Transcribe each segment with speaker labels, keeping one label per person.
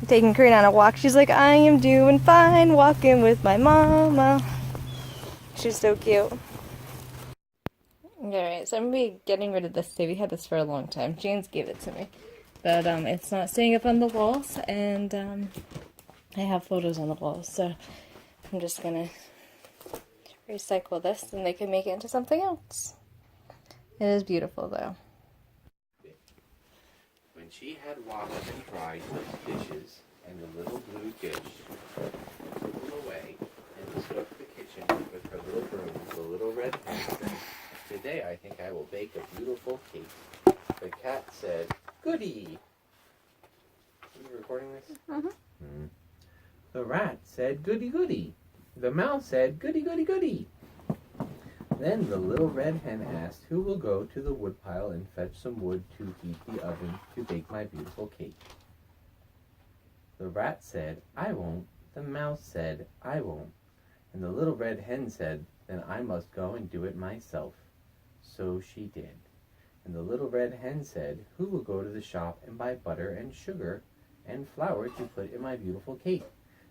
Speaker 1: Taking Karina on a walk. She's like, I am doing fine walking with my mama. She's so cute. Alright, so I'm going to be getting rid of this today. We had this for a long time. James gave it to me. But it's not staying up on the walls, and I have photos on the walls, so I'm just going to recycle this, and they can make it into something else. It is beautiful, though.
Speaker 2: When she had washed and dried the dishes and the little blue dish, took them away and swept the kitchen with her little broom, the little red hen said, "Today I think I will bake a beautiful cake." The cat said, "Goody." Are you recording this? Mm-hmm. The rat said, "Goody, goody." The mouse said, "Goody, goody, goody." Then the little red hen asked, "Who will go to the woodpile and fetch some wood to heat the oven to bake my beautiful cake?" The rat said, "I won't." The mouse said, "I won't." And the little red hen said, "Then I must go and do it myself." So she did. And the little red hen said, "Who will go to the shop and buy butter and sugar and flour to put in my beautiful cake?"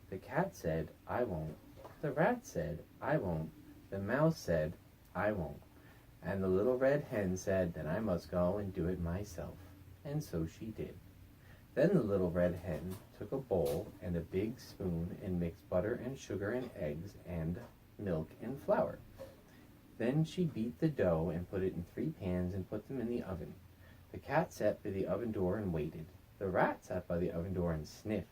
Speaker 2: The cat said, "I won't." The rat said, "I won't." The mouse said, "I won't." And the little red hen said, "Then I must go and do it myself." And so she did. Then the little red hen took a bowl and a big spoon and mixed butter and sugar and eggs and milk and flour. Then she beat the dough and put it in 3 pans and put them in the oven. The cat sat by the oven door and waited. The rat sat by the oven door and sniffed.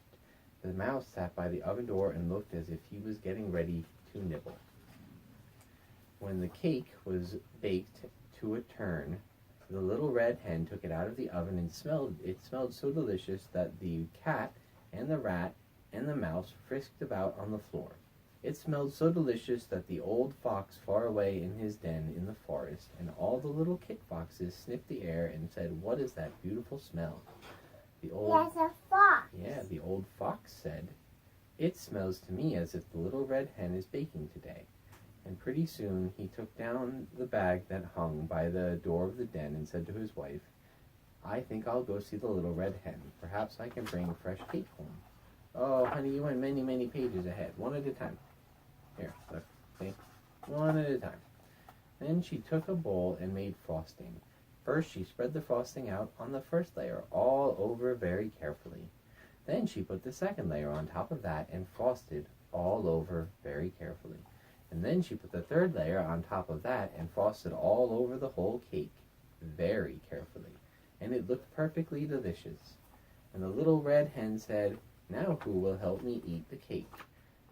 Speaker 2: The mouse sat by the oven door and looked as if he was getting ready to nibble. When the cake was baked to a turn, the little red hen took it out of the oven and it smelled so delicious that the cat and the rat and the mouse frisked about on the floor. It smelled so delicious that the old fox far away in his den in the forest and all the little kit foxes sniffed the air and said, "What is that beautiful smell?"
Speaker 3: There's a fox.
Speaker 2: Yeah, the old fox said, "It smells to me as if the little red hen is baking today." And pretty soon he took down the bag that hung by the door of the den and said to his wife, "I think I'll go see the little red hen. Perhaps I can bring fresh cake home." "Oh, honey, you went many, many pages ahead. One at a time. Here, look, see? One at a time." Then she took a bowl and made frosting. First she spread the frosting out on the first layer, all over very carefully. Then she put the second layer on top of that and frosted all over very carefully. And then she put the third layer on top of that and frosted all over the whole cake, very carefully. And it looked perfectly delicious. And the little red hen said, "Now who will help me eat the cake?"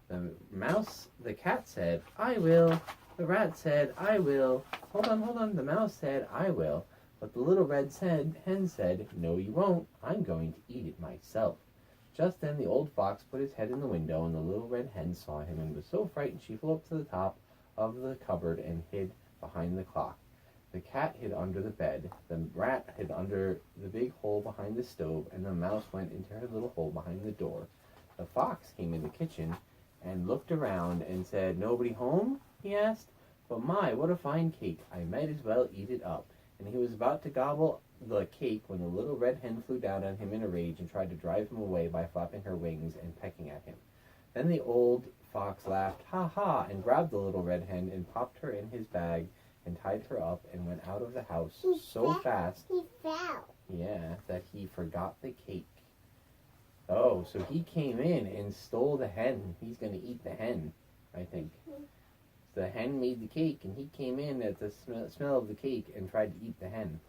Speaker 2: The cat said, "I will." The rat said, "I will." Hold on. The mouse said, "I will." But the little red hen said, "No, you won't. I'm going to eat it myself." Just then the old fox put his head in the window, and the little red hen saw him and was so frightened she flew up to the top of the cupboard and hid behind the clock. The cat hid under the bed, the rat hid under the big hole behind the stove, and the mouse went into her little hole behind the door. The fox came in the kitchen and looked around and said, "Nobody home?" he asked. "But my, what a fine cake! I might as well eat it up." And he was about to gobble the cake when the little red hen flew down on him in a rage and tried to drive him away by flapping her wings and pecking at him. Then the old fox laughed, "Ha ha," and grabbed the little red hen and popped her in his bag and tied her up and went out of the house so fast,
Speaker 3: He fell.
Speaker 2: yeah, that he forgot the cake. Oh, so he came in and stole the hen. He's going to eat the hen, I think. The hen made the cake, and he came in at the smell of the cake and tried to eat the hen.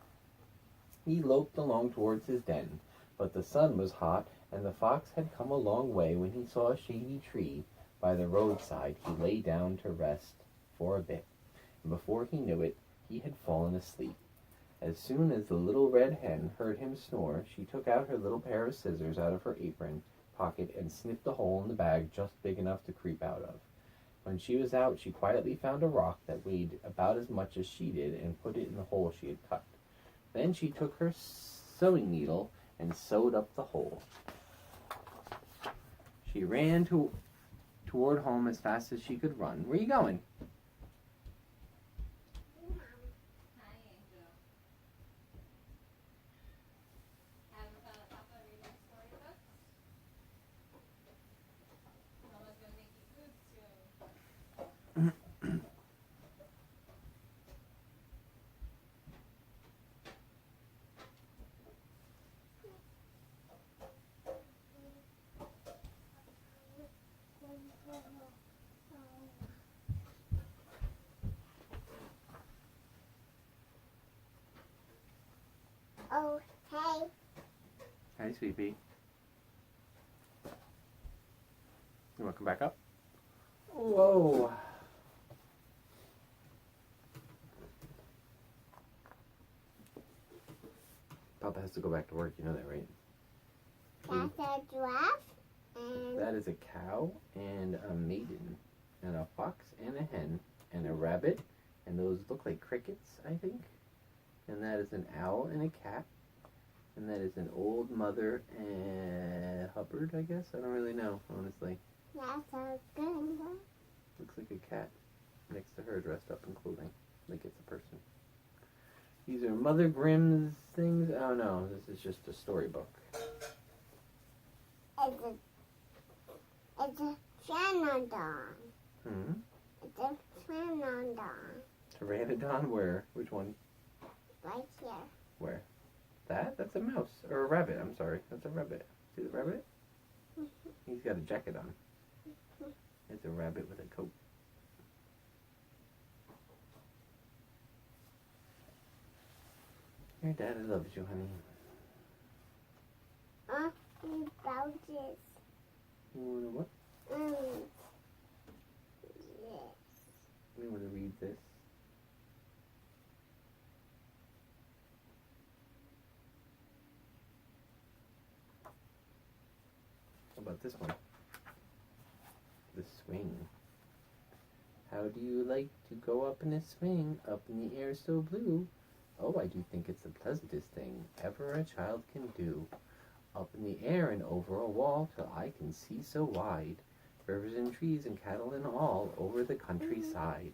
Speaker 2: He loped along towards his den, but the sun was hot, and the fox had come a long way. When he saw a shady tree by the roadside, he lay down to rest for a bit, and before he knew it, he had fallen asleep. As soon as the little red hen heard him snore, she took out her little pair of scissors out of her apron pocket and snipped a hole in the bag just big enough to creep out of. When she was out, she quietly found a rock that weighed about as much as she did and put it in the hole she had cut. Then she took her sewing needle and sewed up the hole. She ran toward home as fast as she could run. "Where are you going?"
Speaker 3: Oh, hey.
Speaker 2: Hi, sweetie. You want to come back up? Whoa. Papa has to go back to work. You know that, right?
Speaker 3: That's a giraffe. And
Speaker 2: That is a cow and a maiden and a fox and a hen and a rabbit. And those look like crickets, I think. And that is an owl and a cat. And that is an old mother and Hubbard, I guess. I don't really know, honestly.
Speaker 3: that's a good one.
Speaker 2: Looks like a cat next to her dressed up in clothing, like it's a person. These are Mother Grimm's things. Oh no, this is just a storybook.
Speaker 3: It's a Pteranodon.
Speaker 2: Hmm.
Speaker 3: It's a Pteranodon.
Speaker 2: Pteranodon? Where? Which one?
Speaker 3: Right here.
Speaker 2: Where? That? That's a mouse. Or a rabbit, I'm sorry. That's a rabbit. See the rabbit? He's got a jacket on. It's a rabbit with a coat. Your daddy loves you, honey.
Speaker 3: He bounces.
Speaker 2: You wanna what?
Speaker 3: Yes.
Speaker 2: You wanna read this? How about this one? The swing. How do you like to go up in a swing, up in the air so blue? Oh, I do think it's the pleasantest thing ever a child can do. Up in the air and over a wall till I can see so wide. Rivers and trees and cattle and all over the countryside.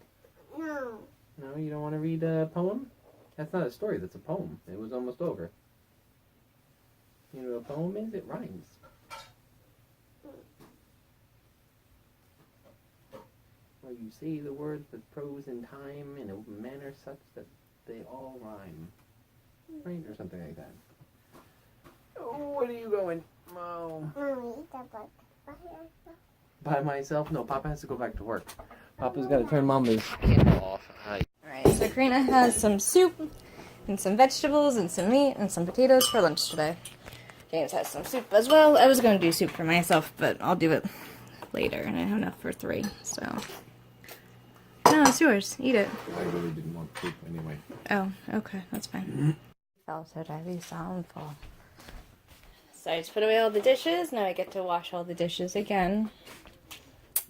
Speaker 3: No.
Speaker 2: No, you don't want to read a poem? That's not a story, that's a poem. It was almost over. You know what a poem is? It rhymes. Where you say the words with prose and time in a manner such that they all rhyme. Right? Or something like that. Oh, where are you going? Oh.
Speaker 3: Mommy, the book.
Speaker 2: By myself? No, Papa has to go back to work. Papa's got to turn Mama's cable off.
Speaker 1: Alright, so Karina has some soup and some vegetables and some meat and some potatoes for lunch today. James has some soup as well. I was going to do soup for myself, but I'll do it later, and I have enough for 3, so. No, it's yours. Eat it.
Speaker 2: I really didn't want soup anyway.
Speaker 1: Oh, okay, that's fine. Felt it heavy soundful. So I just put away all the dishes. Now I get to wash all the dishes again.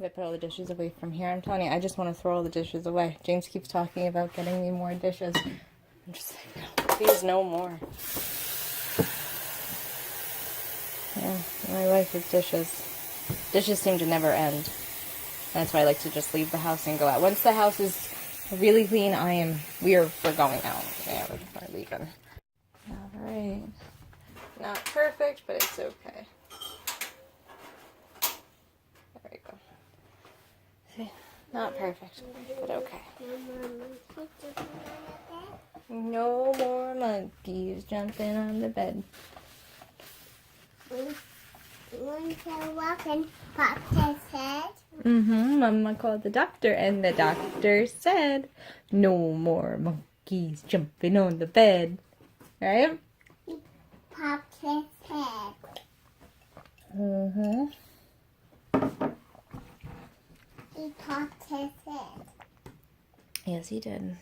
Speaker 1: I put all the dishes away from here. I'm telling you, I just want to throw all the dishes away. James keeps talking about getting me more dishes. I'm just like, no, please, no more. Yeah, my life is dishes. Dishes seem to never end. That's why I like to just leave the house and go out. Once the house is really clean, we're going out. Yeah, we're leaving. Alright. Not perfect, but it's okay. There we go. See? Not perfect, but okay. No more monkeys jumping on the bed.
Speaker 3: When you're walking, Papa said.
Speaker 1: Mama called the doctor, and the doctor said, no more monkeys jumping on the bed. Right?
Speaker 3: Papa said. He talked his head.
Speaker 1: Yes, he did.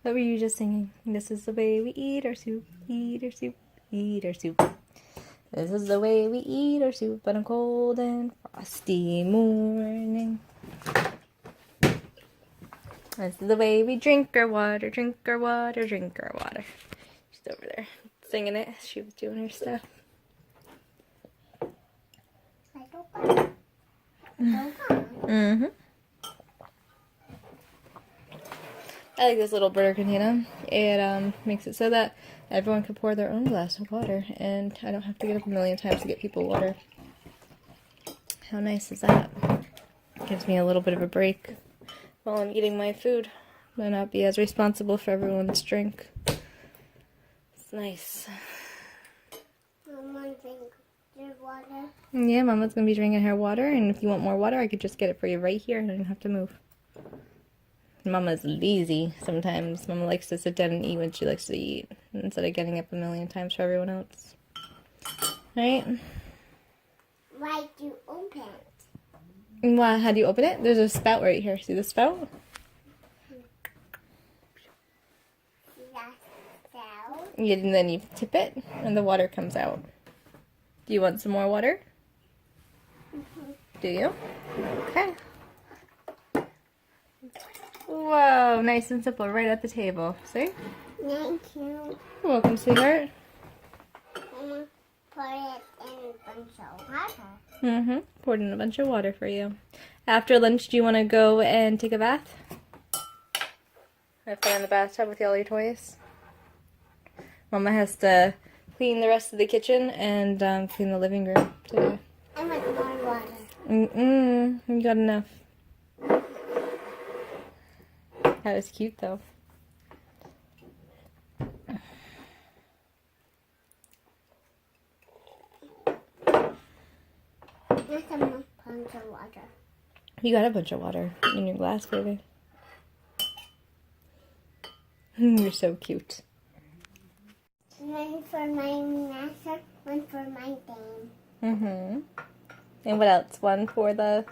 Speaker 1: What were you just singing? This is the way we eat our soup, eat our soup, eat our soup. This is the way we eat our soup on a cold and frosty morning. This is the way we drink our water, drink our water, drink our water. She's over there singing it. She was doing her stuff. I like this little burger container. It makes it so that everyone can pour their own glass of water, and I don't have to get up a million times to get people water. How nice is that? Gives me a little bit of a break while I'm eating my food. And not be as responsible for everyone's drink. It's nice.
Speaker 3: Mama, drink your water.
Speaker 1: Yeah, Mama's gonna be drinking her water, and if you want more water, I could just get it for you right here, and I don't have to move. Mama's lazy sometimes. Mama likes to sit down and eat when she likes to eat instead of getting up a million times for everyone else. Right?
Speaker 3: Why do you open it?
Speaker 1: Well, how do you open it? There's a spout right here. See the spout?
Speaker 3: That's out.
Speaker 1: Yeah, and then you tip it and the water comes out. Do you want some more water? Do you? Okay. Whoa, nice and simple right at the table. See?
Speaker 3: Thank you.
Speaker 1: You're welcome, sweetheart.
Speaker 3: Mama, put it in a bunch of water.
Speaker 1: Mm-hmm. Poured in a bunch of water for you. After lunch, do you want to go and take a bath? Have fun in the bathtub with all your toys? Mama has to clean the rest of the kitchen and clean the living room today.
Speaker 3: I want more water.
Speaker 1: You got enough. That was cute, though.
Speaker 3: There's a bunch of water.
Speaker 1: You got a bunch of water in your glass, baby. You're so cute.
Speaker 3: One for my master, one for my game.
Speaker 1: And what else? One for the...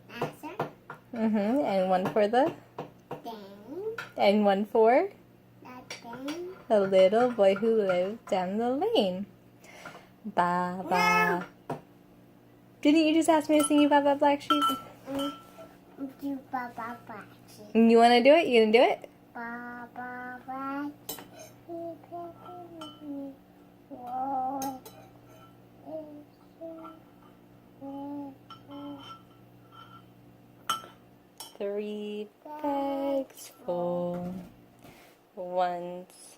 Speaker 3: Master,
Speaker 1: And one for the...
Speaker 3: game,
Speaker 1: And one for...
Speaker 3: that game.
Speaker 1: The little boy who lives down the lane. Ba ba. Didn't you just ask me to sing you Ba Ba Black Sheep?
Speaker 3: Do ba ba black sheep.
Speaker 1: You want to do it? You gonna do it?
Speaker 3: Ba ba black sheep. Whoa.
Speaker 1: Three bags full. One's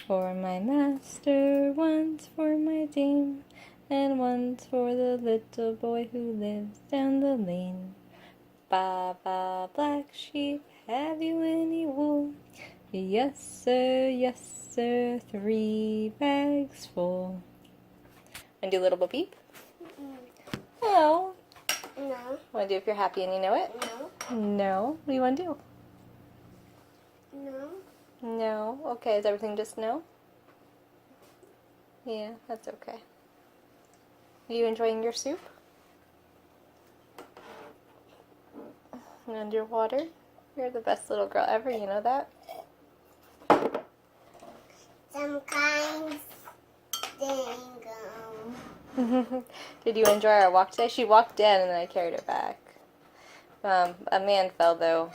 Speaker 1: for my master, one's for my dame, and one's for the little boy who lives down the lane. Ba ba black sheep, have you any wool? Yes sir, 3 bags full. Wanna do a little Bo Peep? No.
Speaker 3: No,
Speaker 1: Wanna do if you're happy and you know it?
Speaker 3: no,
Speaker 1: No. What do you wanna do?
Speaker 3: no.
Speaker 1: No. Okay, is everything just no? Yeah, that's okay. Are you enjoying your soup? And your water? You're the best little girl ever, you know that?
Speaker 3: Sometimes dingo.
Speaker 1: Did you enjoy our walk today? She walked in and then I carried her back. A man fell though,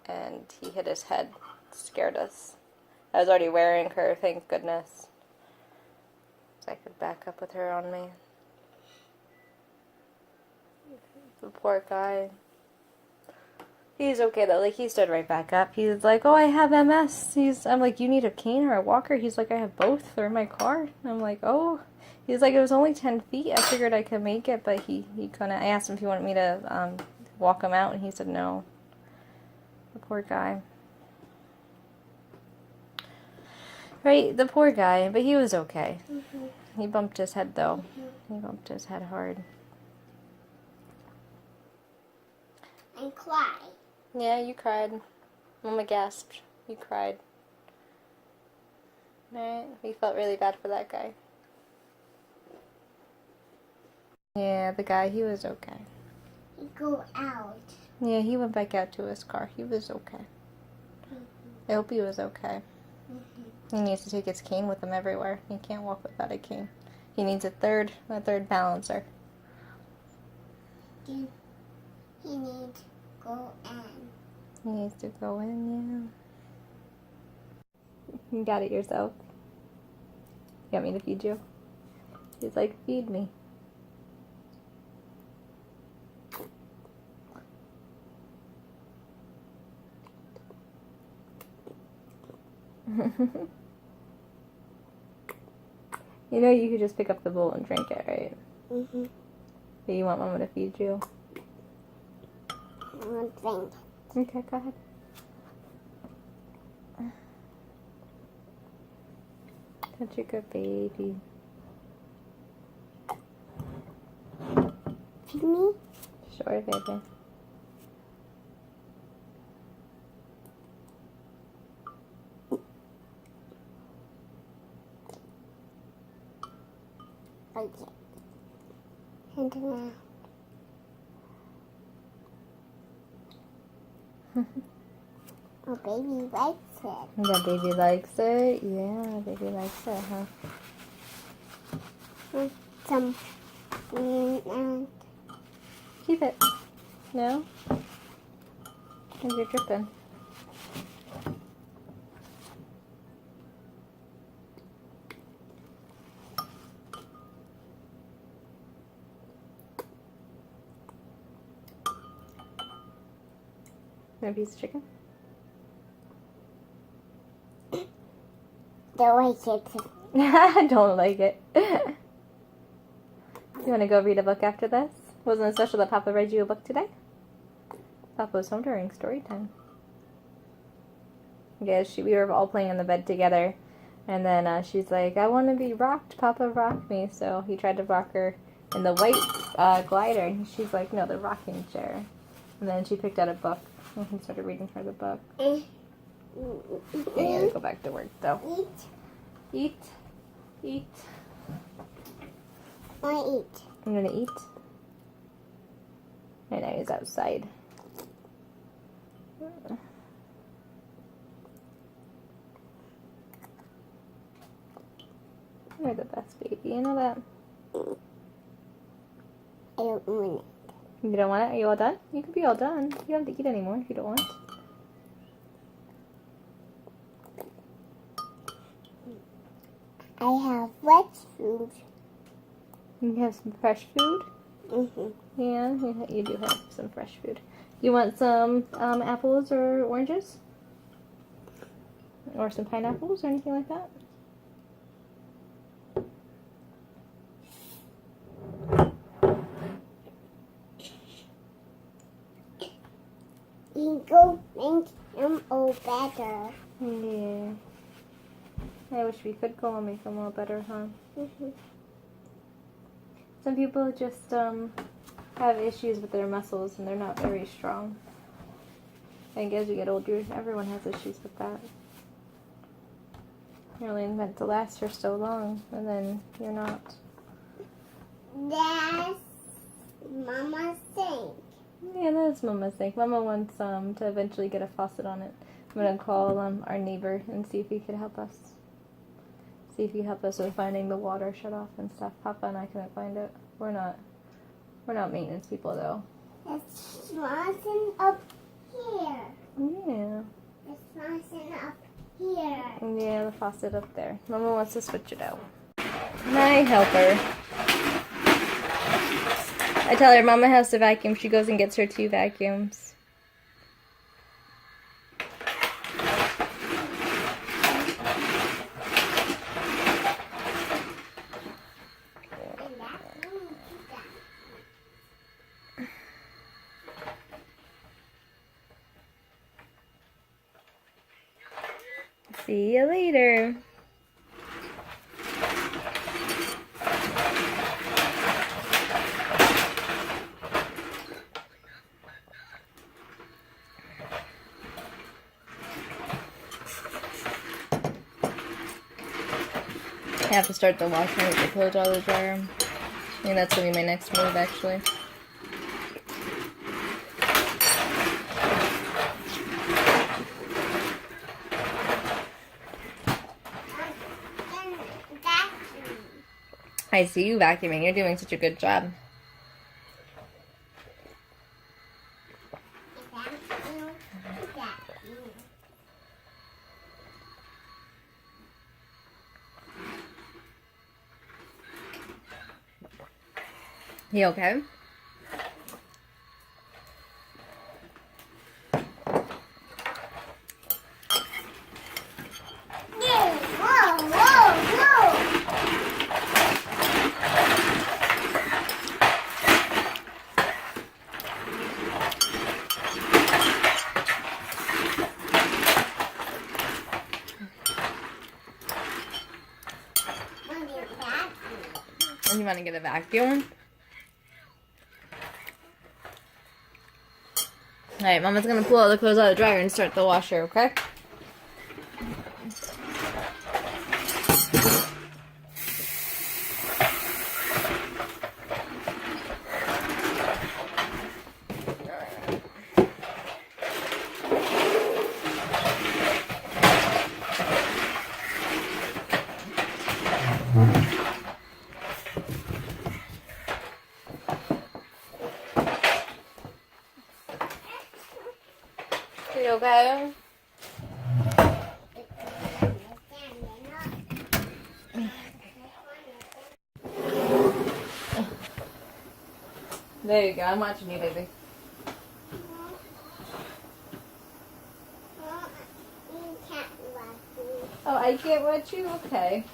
Speaker 1: and he hit his head. Scared us. I was already wearing her, thank goodness. So I could back up with her on me. The poor guy. He's okay though, like he stood right back up. He's like, oh, I have MS. I'm like, you need a cane or a walker? He's like, I have both. They're in my car. I'm like, oh. He's like, it was only 10 feet. I figured I could make it, but he kind of, I asked him if he wanted me to walk him out, and he said no. The poor guy. Right, the poor guy, but he was okay. He bumped his head though. He bumped his head hard.
Speaker 3: And cry.
Speaker 1: Yeah, you cried. Mama gasped. You cried. Right? We felt really bad for that guy. Yeah, the guy, he was okay.
Speaker 3: He go out.
Speaker 1: Yeah, he went back out to his car. He was okay. I hope he was okay. He needs to take his cane with him everywhere. He can't walk without a cane. He needs a third balancer.
Speaker 3: He needs go in.
Speaker 1: He needs to go in, yeah. You got it yourself. You want me to feed you? He's like, feed me. You know you could just pick up the bowl and drink it, right? But you want Mama to feed you?
Speaker 3: I want to drink.
Speaker 1: Okay, go ahead. Such a good baby.
Speaker 3: Feed me?
Speaker 1: Sure, baby.
Speaker 3: like it. And now. Oh, baby likes it.
Speaker 1: The baby likes it? Yeah, baby likes it, huh?
Speaker 3: With some and
Speaker 1: Keep it. No? And you're dripping. Want a piece of chicken?
Speaker 3: don't like it.
Speaker 1: I don't like it. You want to go read a book after this? Wasn't it special that Papa read you a book today? Papa was home during story time. Yeah, we were all playing in the bed together. And then she's like, I want to be rocked. Papa rock me. So he tried to rock her in the white glider. And she's like, no, the rocking chair. And then she picked out a book. And he started reading her the book. I gotta go back to work, though.
Speaker 3: Eat.
Speaker 1: Eat.
Speaker 3: I eat.
Speaker 1: I'm gonna eat. Right now he's outside. You're the best baby, you know that?
Speaker 3: I don't want it.
Speaker 1: You don't want it? Are you all done? You can be all done. You don't have to eat anymore if you don't want.
Speaker 3: I have wet food.
Speaker 1: You have some fresh food? Yeah, you do have some fresh food. You want some apples or oranges? Or some pineapples or anything like that?
Speaker 3: You go make them all better.
Speaker 1: Yeah. I wish we could go and make them all better, huh? Some people just have issues with their muscles and they're not very strong. I think as we get older, everyone has issues with that. You're only meant to last for so long, and then you're not.
Speaker 3: That's Mama's thing.
Speaker 1: Yeah, that's Mama's thing. Mama wants to eventually get a faucet on it. I'm gonna call our neighbor and see if he could help us. See if he help us with finding the water shut off and stuff. Papa and I couldn't find it. We're not maintenance people though.
Speaker 3: It's frozen up here.
Speaker 1: Yeah.
Speaker 3: It's frozen up here.
Speaker 1: Yeah, the faucet up there. Mama wants to switch it out. My helper. I tell her Mama has to vacuum. She goes and gets her 2 vacuums. See you later. I have to start the washer with the clothes out of the dryer. I think that's going to be my next move, actually. I see you vacuuming. You're doing such a good job. You okay? You want to get a vacuum? Alright, Mama's gonna pull all the clothes out of the dryer and start the washer, okay? You okay? There you go. I'm watching you, baby. Oh, I can't watch you? Okay.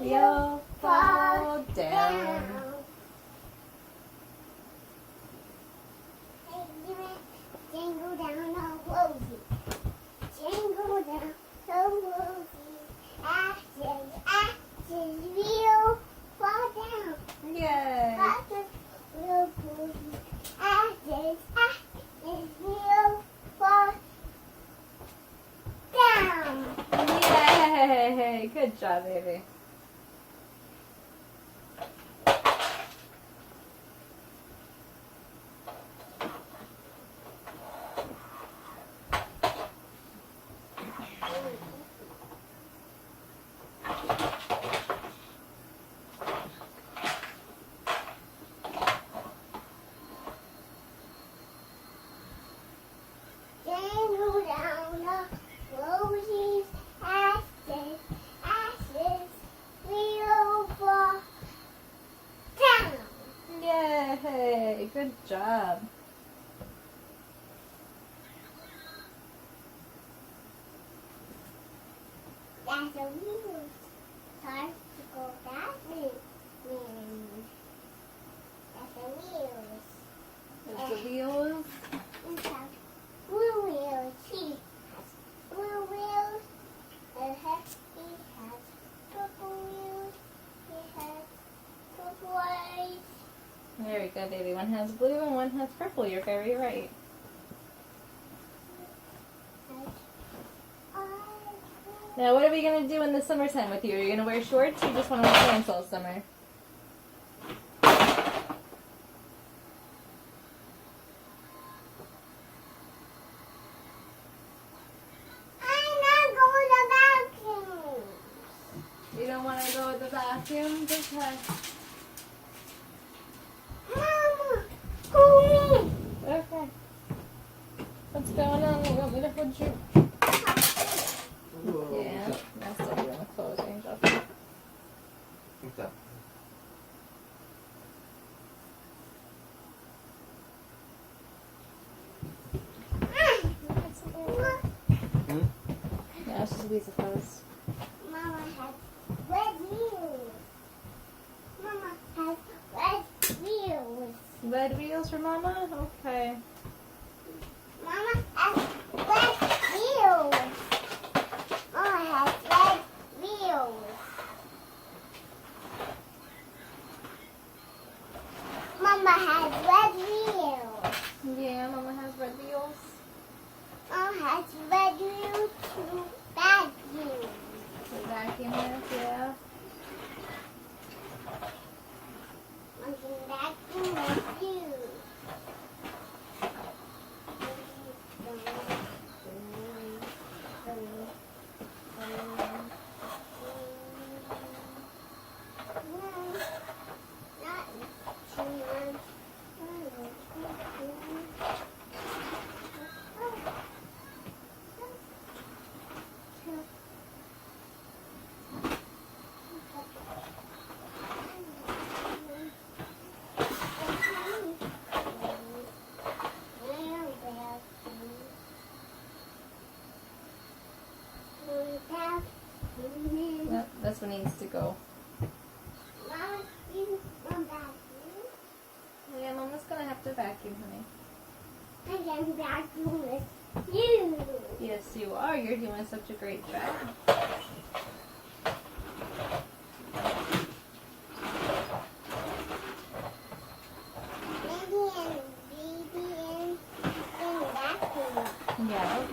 Speaker 1: You'll fall down.
Speaker 3: Jingle down the rosy. Jingle down the rosy. Ashes, ashes, we'll fall down.
Speaker 1: Yay.
Speaker 3: Ashes, we'll rosy. Ashes, ashes, we'll fall down.
Speaker 1: Yay. Good job, baby.
Speaker 3: Jingle down the roses, ashes, ashes, we'll fall down.
Speaker 1: Yay. Good job.
Speaker 3: That's a wheel. Starts to go that way. That's the wheels.
Speaker 1: There's the wheels.
Speaker 3: It has blue wheels. He has blue wheels. He has purple wheels. He has purple eyes.
Speaker 1: There we go, baby. One has blue and one has purple. You're very right. Now, what are we going to do in the summertime with you? Are you going to wear shorts or you just want to wear pants all summer?
Speaker 3: I'm not going to bathroom.
Speaker 1: You don't want to go to the bathroom? Okay.
Speaker 3: Mama, hold me.
Speaker 1: Okay. What's going on? You want me to hold you?
Speaker 2: Whoa.
Speaker 1: Yeah. That's still doing the clothes, Angel.
Speaker 2: What's up?
Speaker 1: Yeah, she's Louisa clothes.
Speaker 3: Mama has red wheels. Mama has red wheels.
Speaker 1: Red wheels for Mama? Okay.
Speaker 3: Mama has red wheels. Mama has red wheels. Mama has red wheels.
Speaker 1: Yeah, Mama has red wheels.
Speaker 3: Mama has red wheels to vacuum.
Speaker 1: The vacuum with, yeah.
Speaker 3: I can vacuum with you.
Speaker 1: Yep, that's what needs to go.
Speaker 3: Mama, you want vacuum?
Speaker 1: Yeah, Mama's gonna have to vacuum, honey.
Speaker 3: I I'm vacuuming with you.
Speaker 1: Yes, you are. You're doing such a great job. Yeah.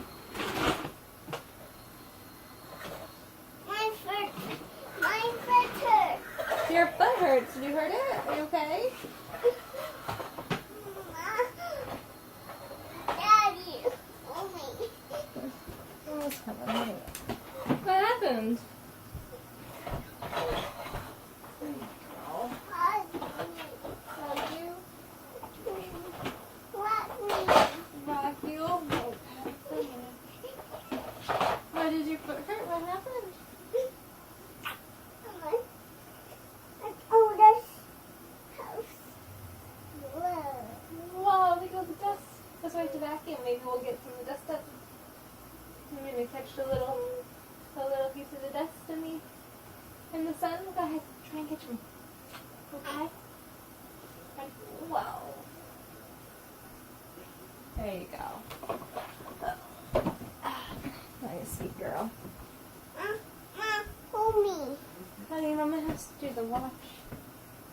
Speaker 3: My foot hurts.
Speaker 1: Your foot hurts. Did you hurt it? Are you okay?
Speaker 3: Daddy, oh me.
Speaker 1: Oh, it's coming. What happened?
Speaker 3: Hug
Speaker 1: You?
Speaker 3: me.
Speaker 1: Rock you? Why did your foot hurt? What happened?
Speaker 3: Oh, this house. Whoa.
Speaker 1: Wow, look at all the dust. That's why I have to vacuum. Maybe we'll get some of the dust up. Maybe catch a little piece of the dust in the sun. Go ahead, try and catch me. Okay. Wow. There you go. Nice, sweet girl.
Speaker 3: Hold me.
Speaker 1: Honey, Mama has to do the wash.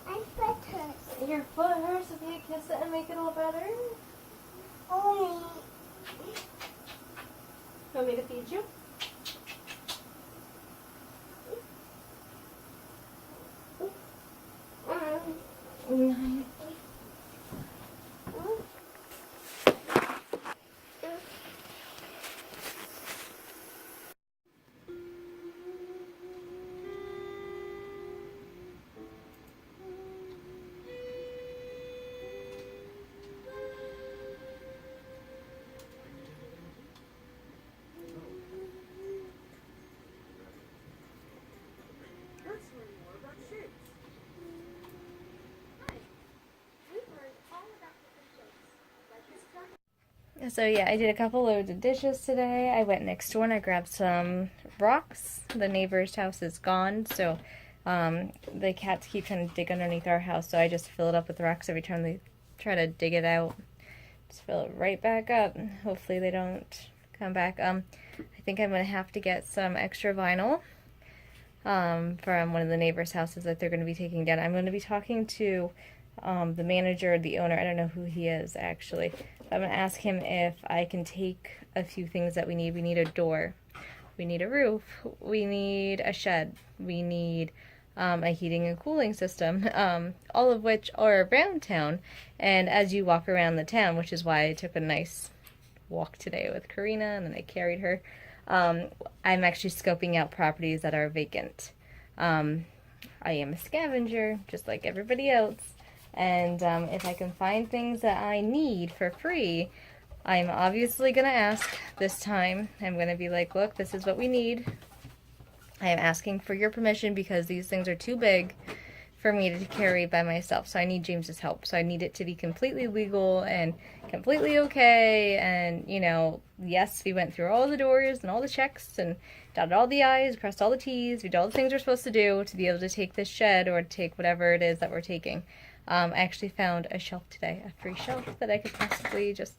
Speaker 3: My foot hurts.
Speaker 1: Your foot hurts. Okay, kiss it and make it all better.
Speaker 3: Hold me.
Speaker 1: Want me to feed you? Nice. So yeah, I did a couple loads of dishes today. I went next door and I grabbed some rocks. The neighbor's house is gone, so the cats keep trying to dig underneath our house, so I just fill it up with rocks every time they try to dig it out. Just fill it right back up. Hopefully they don't come back. I think I'm going to have to get some extra vinyl from one of the neighbor's houses that they're going to be taking down. I'm going to be talking to the manager, the owner. I don't know who he is actually. I'm going to ask him if I can take a few things that we need. We need a door. We need a roof. We need a shed. We need a heating and cooling system, all of which are around town. And as you walk around the town, which is why I took a nice walk today with Karina and then I carried her, I'm actually scoping out properties that are vacant. I am a scavenger, just like everybody else. And if I can find things that I need for free, I'm obviously going to ask this time. I'm going to be like, look, this is what we need. I am asking for your permission because these things are too big for me to carry by myself. So I need James's help. So I need it to be completely legal and completely okay. And, you know, yes, we went through all the doors and all the checks and dotted all the I's, crossed all the T's. We did all the things we're supposed to do to be able to take this shed or take whatever it is that we're taking. I actually found a shelf today, a free shelf that I could possibly just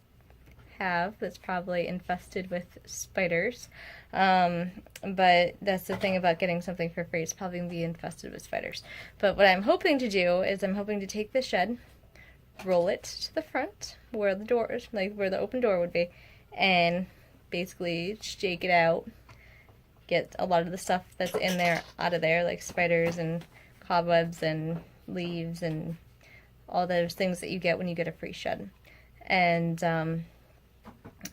Speaker 1: have that's probably infested with spiders. But that's the thing about getting something for free. It's probably going to be infested with spiders. But what I'm hoping to do is I'm hoping to take this shed, roll it to the front where the doors, like where the open door would be, and basically shake it out, get a lot of the stuff that's in there out of there, like spiders and cobwebs and leaves and all those things that you get when you get a free shed. And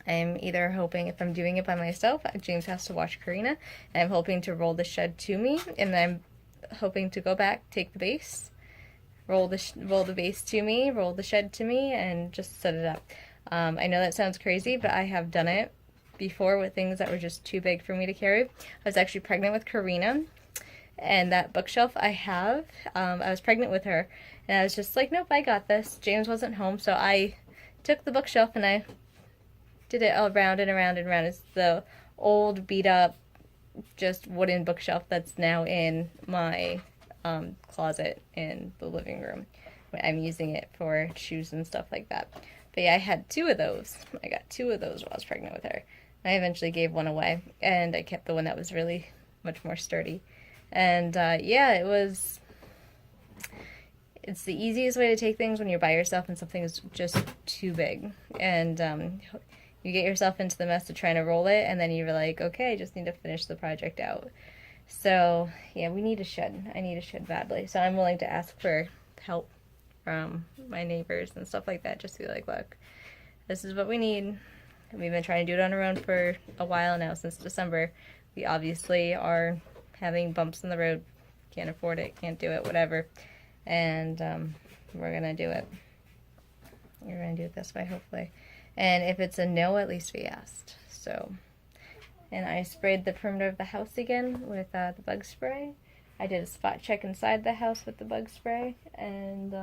Speaker 1: I'm either hoping, if I'm doing it by myself, James has to watch Karina, and I'm hoping to roll the shed to me, and then I'm hoping to go back, take the base, roll the base to me, roll the shed to me, and just set it up. I know that sounds crazy, but I have done it before with things that were just too big for me to carry. I was actually pregnant with Karina, and that bookshelf I have, I was pregnant with her, and I was just like, nope, I got this. James wasn't home, so I took the bookshelf and I did it all around and around and around. It's the old, beat up, just wooden bookshelf that's now in my closet in the living room. I'm using it for shoes and stuff like that. But yeah, I had 2 of those. I got 2 of those while I was pregnant with her. I eventually gave one away, and I kept the one that was really much more sturdy. And yeah, it's the easiest way to take things when you're by yourself and something is just too big. And you get yourself into the mess of trying to roll it, and then you're like, okay, I just need to finish the project out. So yeah, we need a shed. I need a shed badly. So I'm willing to ask for help from my neighbors and stuff like that. Just to be like, look, this is what we need. And we've been trying to do it on our own for a while now, since December. We obviously are having bumps in the road. Can't afford it, can't do it, whatever. And we're gonna do it. We're gonna do it this way, hopefully. And if it's a no, at least we asked. So, and I sprayed the perimeter of the house again with the bug spray. I did a spot check inside the house with the bug spray, and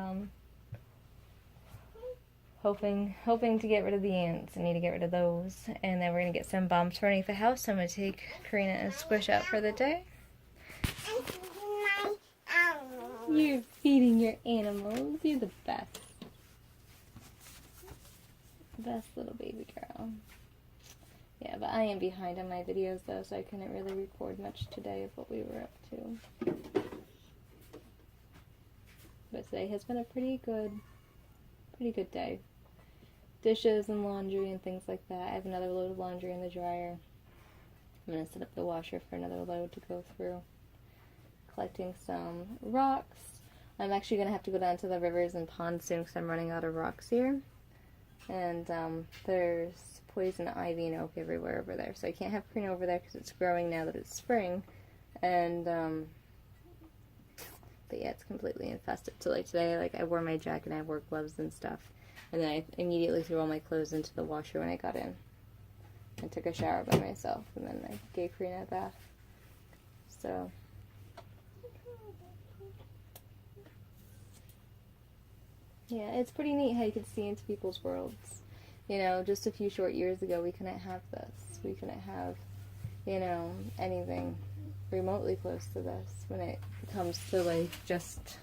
Speaker 1: hoping to get rid of the ants. I need to get rid of those. And then we're gonna get some bombs for underneath the house. So I'm gonna take Karina and Squish out for the day. You're feeding your animals. You're the best. Best little baby girl. Yeah, but I am behind on my videos though, so I couldn't really record much today of what we were up to. But today has been a pretty good day. Dishes and laundry and things like that. I have another load of laundry in the dryer. I'm gonna set up the washer for another load to go through. Collecting some rocks. I'm actually going to have to go down to the rivers and ponds soon because I'm running out of rocks here. And there's poison ivy and oak everywhere over there. So I can't have Karina over there because it's growing now that it's spring. And, but yeah, it's completely infested. So like today, like I wore my jacket and I wore gloves and stuff. And then I immediately threw all my clothes into the washer when I got in. I took a shower by myself and then I gave Karina a bath. So... yeah, it's pretty neat how you can see into people's worlds. You know, just a few short years ago, we couldn't have this. We couldn't have, you know, anything remotely close to this when it comes to, like, just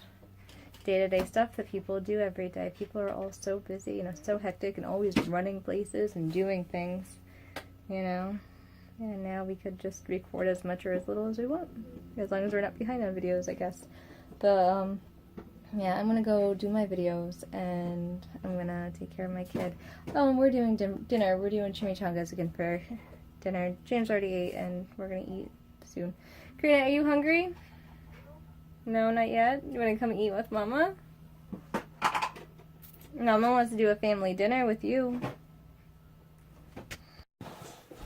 Speaker 1: day-to-day stuff that people do every day. People are all so busy, you know, so hectic and always running places and doing things, you know. And now we could just record as much or as little as we want, as long as we're not behind on videos, I guess. But, yeah, I'm gonna go do my videos, and I'm gonna take care of my kid. Oh, and we're doing dinner. We're doing chimichangas again for dinner. James already ate, and we're gonna eat soon. Karina, are you hungry? No, not yet? You wanna come eat with Mama? Mama wants to do a family dinner with you.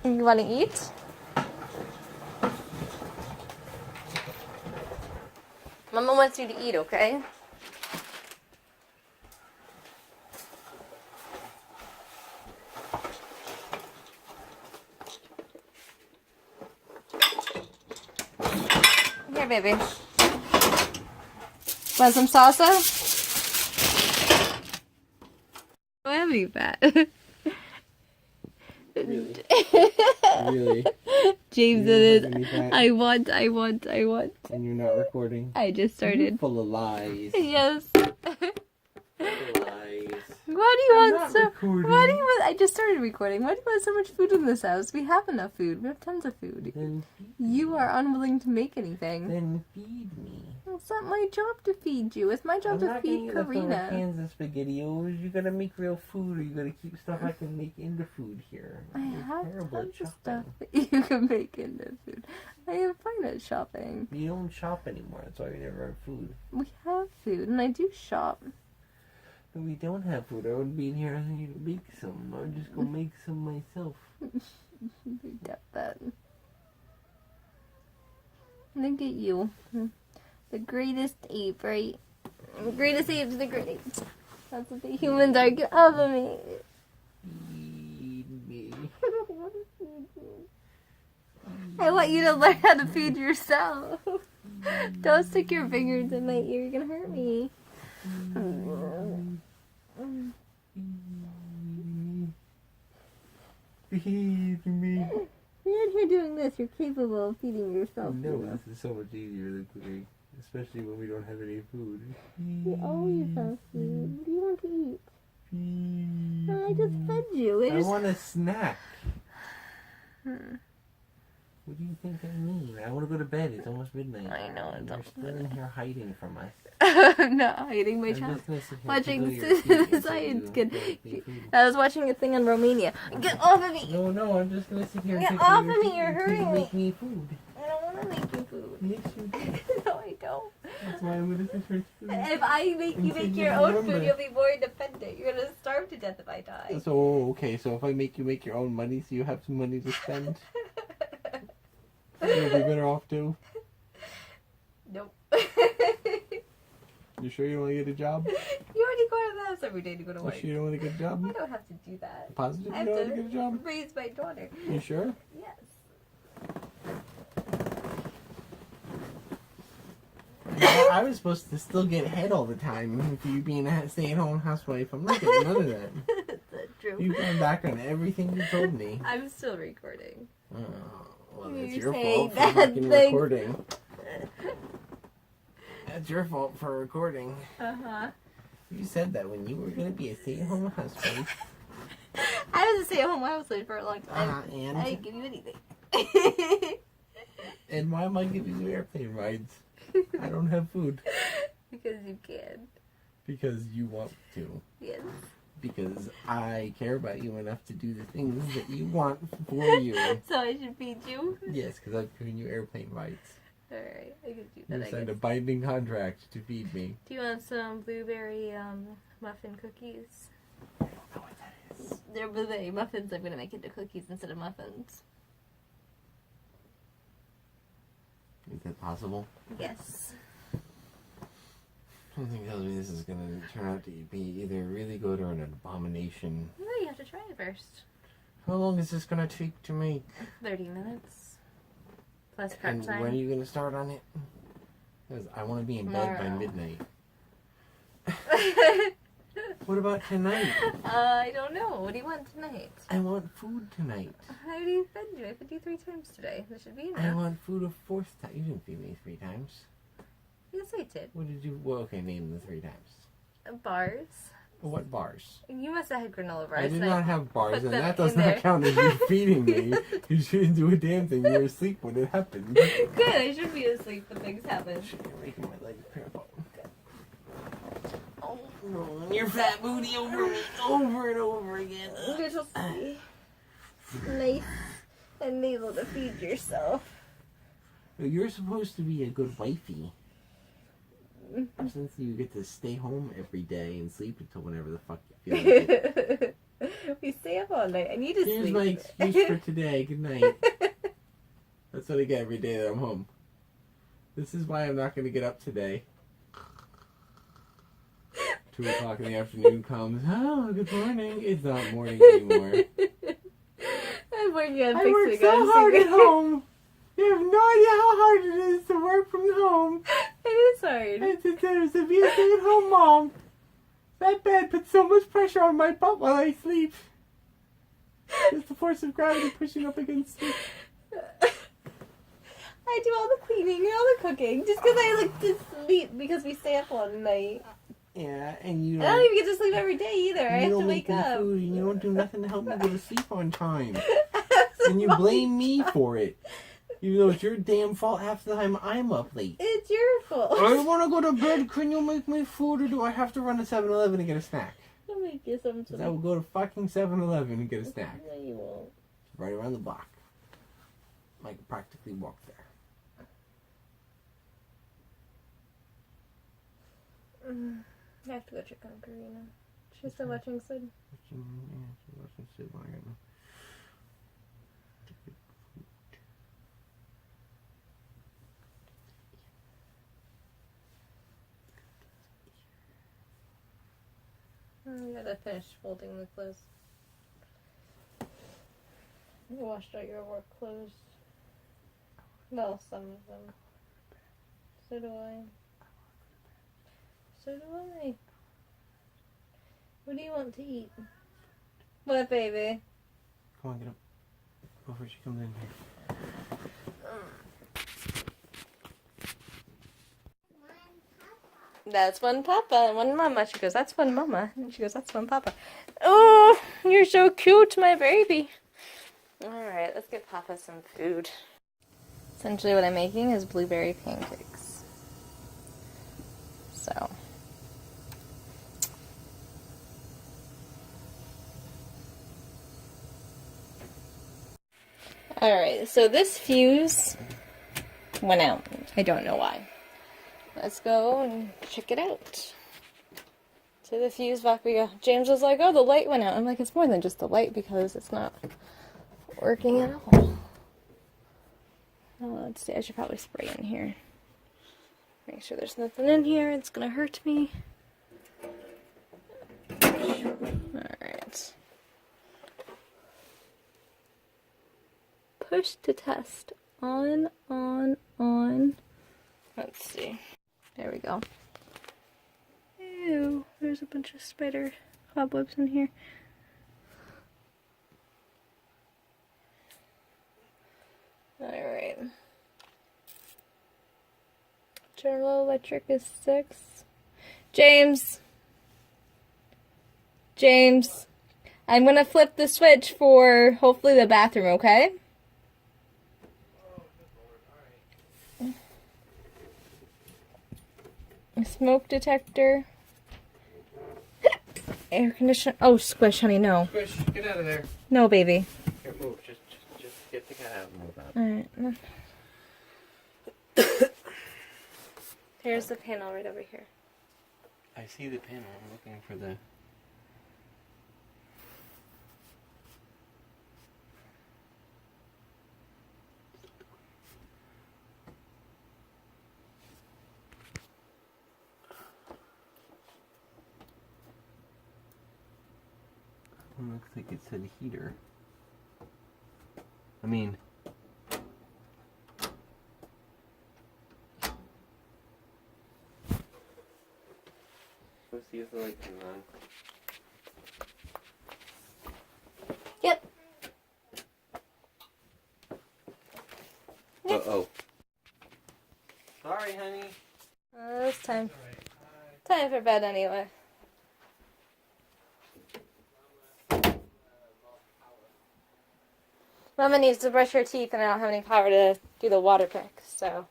Speaker 1: You wanna eat? Mama wants you to eat, okay? Here, baby. Want some salsa? Oh, I'm eating that.
Speaker 2: Really? Really?
Speaker 1: James
Speaker 2: You
Speaker 1: did
Speaker 2: don't
Speaker 1: it.
Speaker 2: have any fat?
Speaker 1: I want.
Speaker 2: And you're not recording?
Speaker 1: I just
Speaker 2: You're
Speaker 1: started.
Speaker 2: full of lies.
Speaker 1: Yes.
Speaker 2: Full of lies.
Speaker 1: Why do you
Speaker 2: I'm
Speaker 1: want
Speaker 2: not
Speaker 1: so?
Speaker 2: recording.
Speaker 1: Why do you want? I just started recording. Why do you want so much food in this house? We have enough food. We have tons of food.
Speaker 2: Then
Speaker 1: You are unwilling to make anything.
Speaker 2: Then feed me.
Speaker 1: It's not my job to feed you. It's my job
Speaker 2: I'm
Speaker 1: to
Speaker 2: not
Speaker 1: feed
Speaker 2: gonna eat leftover
Speaker 1: Karina.
Speaker 2: cans of SpaghettiOs. You gotta make real food, or you gotta keep stuff I can make into food here.
Speaker 1: I
Speaker 2: You're
Speaker 1: have
Speaker 2: terrible at
Speaker 1: tons of
Speaker 2: shopping.
Speaker 1: stuff that you can make into food. I am fine at shopping.
Speaker 2: You don't shop anymore. That's why we never have food.
Speaker 1: We have food, and I do shop.
Speaker 2: If we don't have food, I would be in here asking you to make some. I would just go make some myself.
Speaker 1: We got that. Look at you. The greatest ape, right? The greatest ape's the great ape. That's what the humans are. Get off of me.
Speaker 2: Feed me.
Speaker 1: I want you to learn how to feed yourself. Don't stick your fingers in my ear. You're gonna hurt me.
Speaker 2: Feed me.
Speaker 1: You're in here doing this. You're capable of feeding yourself.
Speaker 2: No, this is so much easier than cooking. Especially when we don't have any food.
Speaker 1: You always have food. What do you want to eat?
Speaker 2: Feed
Speaker 1: I just fed you.
Speaker 2: I want a snack. What do you think I mean? I want to go to bed. It's almost midnight.
Speaker 1: I know, it's
Speaker 2: You're
Speaker 1: almost
Speaker 2: still in here hiding from us.
Speaker 1: I'm not hiding my
Speaker 2: I'm
Speaker 1: child.
Speaker 2: just gonna sit here
Speaker 1: Watching
Speaker 2: and tickle your feet until
Speaker 1: science
Speaker 2: you
Speaker 1: kid.
Speaker 2: make me food.
Speaker 1: I was watching a thing on Romania. Get off of me!
Speaker 2: No, I'm just gonna sit here and
Speaker 1: Get
Speaker 2: tickle
Speaker 1: off
Speaker 2: your
Speaker 1: of me,
Speaker 2: feet
Speaker 1: you're
Speaker 2: until
Speaker 1: hurting
Speaker 2: you
Speaker 1: me.
Speaker 2: make me food.
Speaker 1: I don't want to make you food.
Speaker 2: Yes, you do.
Speaker 1: No, I don't.
Speaker 2: That's why I'm gonna sit here and food.
Speaker 1: If I make you
Speaker 2: Until
Speaker 1: make
Speaker 2: you
Speaker 1: your own
Speaker 2: remember.
Speaker 1: food, you'll be more independent. You're gonna starve to death if I die.
Speaker 2: So, okay, so if I make you make your own money so you have some money to spend, you'll be better off too.
Speaker 1: Nope.
Speaker 2: You sure you don't want to get a job?
Speaker 1: You already go out of the house every day to go to
Speaker 2: You
Speaker 1: work.
Speaker 2: sure you don't want to get a job?
Speaker 1: I don't have to do that.
Speaker 2: Positive
Speaker 1: I
Speaker 2: you
Speaker 1: have
Speaker 2: don't want to
Speaker 1: to
Speaker 2: get a job?
Speaker 1: raise my daughter.
Speaker 2: You sure?
Speaker 1: Yes.
Speaker 2: I was supposed to still get head all the time for you being a stay-at-home housewife. I'm not getting none of that.
Speaker 1: Is that true?
Speaker 2: You've gone back on everything you told me.
Speaker 1: I'm still recording.
Speaker 2: Oh, well,
Speaker 1: You
Speaker 2: that's your
Speaker 1: say
Speaker 2: fault for
Speaker 1: that
Speaker 2: fucking
Speaker 1: thing.
Speaker 2: recording. That's your fault for recording.
Speaker 1: Uh-huh.
Speaker 2: You said that when you were going to be a stay-at-home housewife.
Speaker 1: I was a stay-at-home housewife for a long time. I
Speaker 2: And?
Speaker 1: didn't give you anything.
Speaker 2: And why am I giving you airplane rides? I don't have food.
Speaker 1: Because you can.
Speaker 2: Because you want to.
Speaker 1: Yes.
Speaker 2: Because I care about you enough to do the things that you want for you.
Speaker 1: So I should feed you?
Speaker 2: Yes, because I've given you airplane rides.
Speaker 1: Alright, I can do
Speaker 2: You
Speaker 1: that, I
Speaker 2: signed
Speaker 1: guess.
Speaker 2: a binding contract to feed me.
Speaker 1: Do you want some blueberry muffin cookies?
Speaker 2: I don't know what that is.
Speaker 1: They're blueberry muffins. I'm going to make into cookies instead of muffins.
Speaker 2: Is that possible?
Speaker 1: Yes.
Speaker 2: Something tells me this is going to turn out to be either really good or an abomination.
Speaker 1: No, you have to try it first.
Speaker 2: How long is this going to take to make?
Speaker 1: 30 minutes. Plus prep
Speaker 2: And
Speaker 1: time.
Speaker 2: when are you going to start on it? Because I want to be in bed by
Speaker 1: Tomorrow.
Speaker 2: midnight. What about tonight?
Speaker 1: I don't know. What do you want tonight?
Speaker 2: I want food tonight.
Speaker 1: I already fed you. I fed you 3 times today. That should be
Speaker 2: I
Speaker 1: enough.
Speaker 2: want food a 4th time. You didn't feed me 3 times.
Speaker 1: Yes, I did.
Speaker 2: What did you... Well, okay, name the 3 times.
Speaker 1: Bars.
Speaker 2: What bars?
Speaker 1: You must have had granola bars.
Speaker 2: I did
Speaker 1: and
Speaker 2: not have bars,
Speaker 1: put
Speaker 2: and
Speaker 1: them
Speaker 2: that does
Speaker 1: in
Speaker 2: not
Speaker 1: there.
Speaker 2: count as you feeding me. You shouldn't do a damn thing. You were asleep when it happened.
Speaker 1: Good. I should be asleep when things happen.
Speaker 2: Shit, you're making my legs cramp up. Oh, no, your fat booty over me, over and over again.
Speaker 1: Little nice and able to feed yourself.
Speaker 2: You're supposed to be a good wifey. Since you get to stay home every day and sleep until whenever the fuck you feel like it.
Speaker 1: We stay up all night. I need to
Speaker 2: Here's
Speaker 1: sleep.
Speaker 2: my excuse for today. Good night. That's what I get every day that I'm home. This is why I'm not going to get up today. 2 o'clock in the afternoon comes. Oh, good morning. It's not morning anymore.
Speaker 1: I'm working on
Speaker 2: I
Speaker 1: fixing
Speaker 2: work so hard at home. You have no idea how hard it is to work from home.
Speaker 1: It is hard.
Speaker 2: And to be a stay-at-home mom. That bed puts so much pressure on my butt while I sleep. It's the force of gravity pushing up against me.
Speaker 1: I do all the cleaning and all the cooking just because I like to sleep because we stay up all night.
Speaker 2: Yeah, and you
Speaker 1: I don't even get to sleep every day either. I
Speaker 2: you
Speaker 1: have
Speaker 2: don't
Speaker 1: to
Speaker 2: make
Speaker 1: wake
Speaker 2: me
Speaker 1: up.
Speaker 2: food, and you don't do nothing to help me go to sleep on time. And you blame me for it. Even though it's your damn fault half the time I'm up late.
Speaker 1: It's your fault.
Speaker 2: I want to go to bed. Can you make me food, or do I have to run to 7-Eleven and get a snack?
Speaker 1: I'll make you some.
Speaker 2: Because I will go to fucking 7-Eleven and get a snack.
Speaker 1: No, you won't.
Speaker 2: Right around the block. I can practically walk there.
Speaker 1: I have to go check on Karina. She's still watching Sid. You gotta finish folding the clothes. You washed out your work clothes. Well, some of them. So do I. So do I. What do you want to eat? What, baby?
Speaker 2: Come on, get up. Before she comes in here.
Speaker 1: That's one Papa and one Mama. She goes, that's one Mama. And she goes, that's one Papa. Oh, You're so cute, my baby. Alright, let's get Papa some food. Essentially what I'm making is blueberry pancakes. So. Alright, so this fuse went out. I don't know why. Let's go and check it out. To the fuse box we go. James was like, oh, the light went out. I'm like, it's more than just the light because it's not working at all. Oh, let's see, I should probably spray in here. Make sure there's nothing in here. It's gonna hurt me. Alright. Push to test. On. Let's see. There we go. Ew, there's a bunch of spider cobwebs in here. Alright. General electric is 6. James! James! I'm gonna flip the switch for hopefully the bathroom, okay? Smoke detector. Air conditioner. Oh, squish, honey, no.
Speaker 2: Squish, get out of there.
Speaker 1: No, baby.
Speaker 2: Here, move. Just get the cat out and move out.
Speaker 1: Alright. Here's the panel right over here.
Speaker 2: I see the panel. I'm looking for the... Looks like it said heater. I mean... Let's see if the light comes on.
Speaker 1: Yep.
Speaker 2: Uh-oh. Sorry, honey.
Speaker 1: It's time. Time for bed anyway. Mama needs to brush her teeth and I don't have any power to do the water pick, so.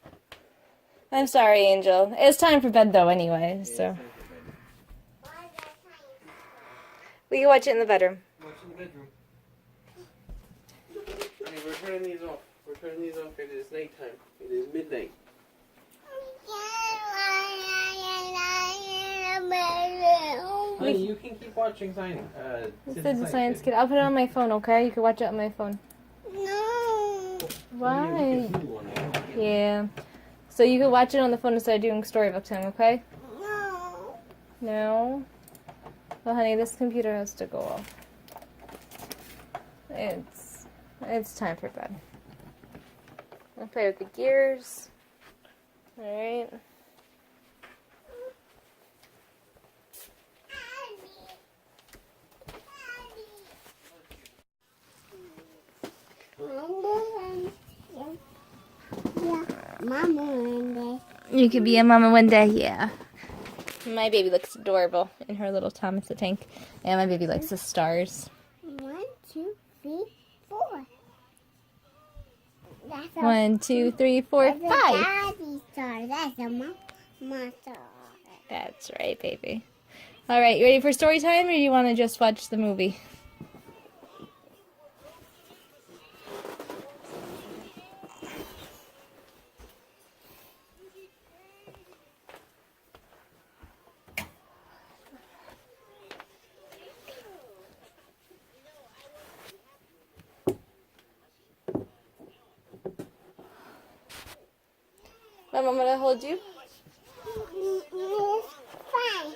Speaker 1: I'm sorry, Angel. It's time for bed though anyway, so. We can watch it in the bedroom.
Speaker 2: Watch in the bedroom. Honey, we're turning these off. We're turning these off. It is nighttime. It is midnight. Honey, you can keep watching science.
Speaker 1: Citizen Science Kid. I'll put it on my phone, okay? You can watch it on my phone.
Speaker 3: No.
Speaker 1: Why? Yeah. So you can watch it on the phone instead of doing storybook time, okay?
Speaker 3: No.
Speaker 1: No? Well, honey, this computer has to go off. It's time for bed. I'll play with the gears. Alright.
Speaker 3: Mama one day.
Speaker 1: You could be a mama one day, yeah. My baby looks adorable in her little Thomas the Tank. And my baby likes the stars.
Speaker 3: 1, 2, 3, 4. That's a,
Speaker 1: 1, 2, 3, 4,
Speaker 3: that's
Speaker 1: 5.
Speaker 3: a daddy star. That's a mama star.
Speaker 1: That's right, baby. Alright, you ready for story time or do you want to just watch the movie? My mom gonna hold you?
Speaker 3: Fine.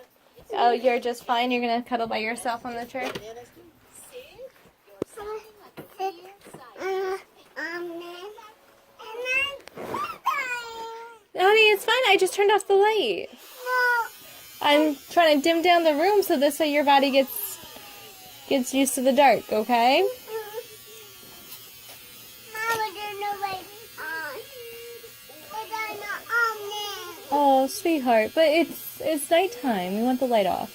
Speaker 1: Oh, you're just fine? You're gonna cuddle by yourself on the chair? Honey, it's fine. I just turned off the light. I'm trying to dim down the room so this way your body gets used to the dark, okay? Oh, sweetheart, but it's nighttime. We want the light off.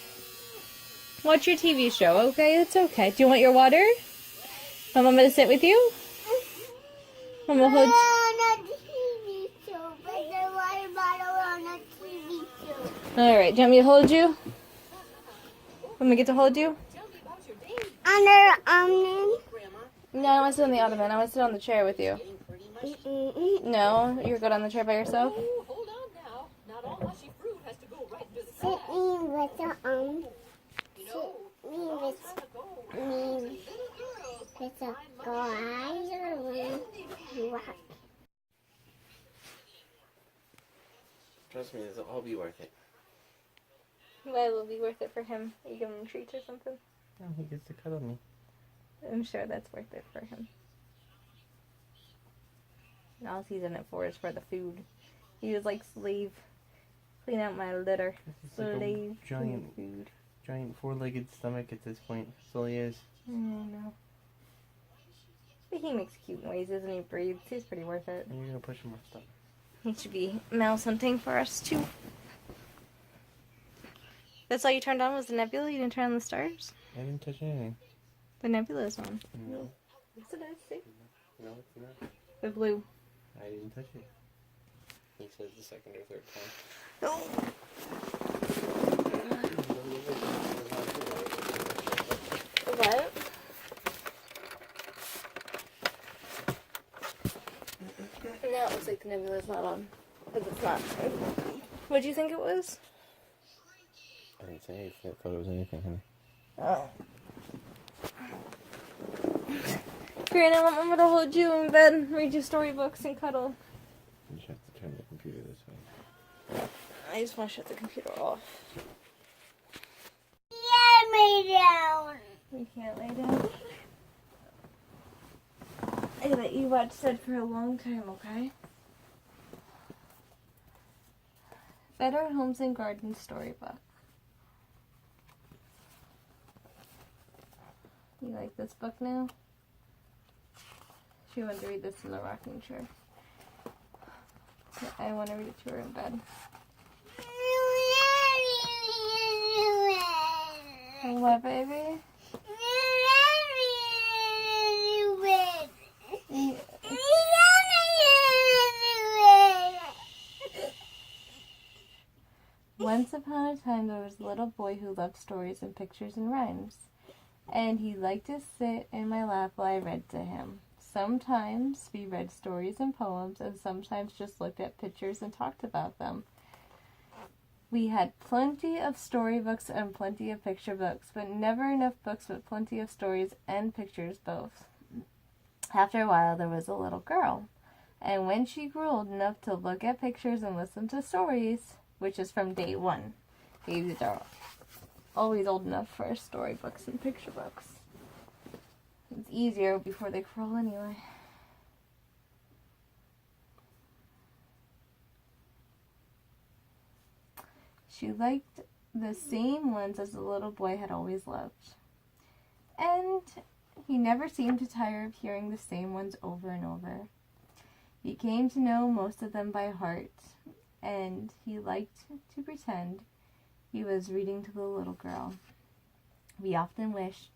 Speaker 1: Watch your TV show, okay? It's okay. Do you want your water? Want Mama to sit with you? Mama hold.
Speaker 3: On a TV show, but the water bottle on a TV show.
Speaker 1: All right. Do you want me to hold you? Want me to get to hold you?
Speaker 3: Under
Speaker 1: No, I want to sit on the ottoman. I want to sit on the chair with you. No, you're good on the chair by yourself.
Speaker 4: Hold on now. Not all mushy fruit has to go right into the
Speaker 3: sit
Speaker 4: glass.
Speaker 3: me with the with a glass.
Speaker 2: Trust me, this will all be worth it.
Speaker 1: Why will be worth it for him? Are you giving him treats or something?
Speaker 2: No, he gets to cuddle me.
Speaker 1: I'm sure that's worth it for him. And all he's in it for is for the food. He was like, slave, clean out my litter.
Speaker 2: It's like
Speaker 1: Slave,
Speaker 2: a giant,
Speaker 1: food.
Speaker 2: giant four-legged stomach at this point. So he is.
Speaker 1: I know. But he makes cute noises and he breathes. He's pretty worth it.
Speaker 2: And you're gonna push him off stuff.
Speaker 1: He should be mouse hunting for us too. That's all you turned on was the nebula? You didn't turn on the stars?
Speaker 2: I didn't touch anything.
Speaker 1: The nebula is on.
Speaker 2: No.
Speaker 1: Yes, it is. See?
Speaker 2: No, it's not.
Speaker 1: The blue.
Speaker 2: I didn't touch it. He says the second or third time.
Speaker 1: Oh. What? Now it looks like the nebula's not on. Because it's not. What'd you think it was?
Speaker 2: I didn't say anything. I thought it was anything, honey.
Speaker 1: Oh. Granny, I want Mama to hold you in bed, read you storybooks, and cuddle.
Speaker 2: You just have to turn the computer this way.
Speaker 1: I just want to shut the computer off.
Speaker 3: Lay me down.
Speaker 1: You can't lay down. I let you watch that for a long time, okay? Better Homes and Gardens storybook. You like this book now? She wanted to read this in the rocking chair. I want to read it to her in bed. What, baby? Once upon a time, there was a little boy who loved stories and pictures and rhymes. And he liked to sit in my lap while I read to him. Sometimes we read stories and poems, and sometimes just looked at pictures and talked about them. We had plenty of storybooks and plenty of picture books, but never enough books with plenty of stories and pictures both. After a while, there was a little girl, and when she grew old enough to look at pictures and listen to stories, which is from day one, babies are always old enough for storybooks and picture books. It's easier before they crawl anyway. She liked the same ones as the little boy had always loved. And he never seemed to tire of hearing the same ones over and over. He came to know most of them by heart, and he liked to pretend he was reading to the little girl. We often wished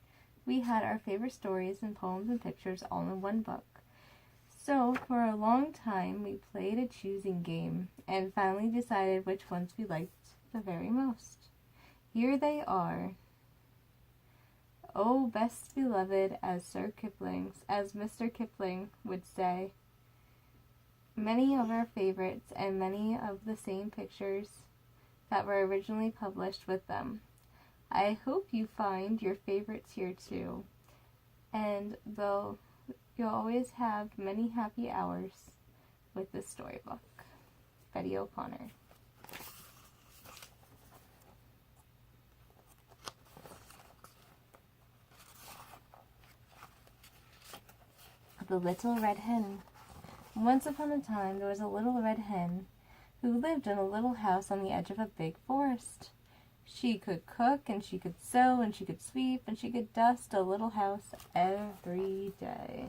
Speaker 1: we had our favorite stories and poems and pictures all in one book. So, for a long time, we played a choosing game and finally decided which ones we liked the very most. Here they are. Oh, best beloved, as Mr. Kipling would say. Many of our favorites and many of the same pictures that were originally published with them. I hope you find your favorites here too. And though you'll always have many happy hours with this storybook. Betty O'Connor. The Little Red Hen. Once upon a time, there was a little red hen who lived in a little house on the edge of a big forest. She could cook, and she could sew, and she could sweep, and she could dust a little house every day.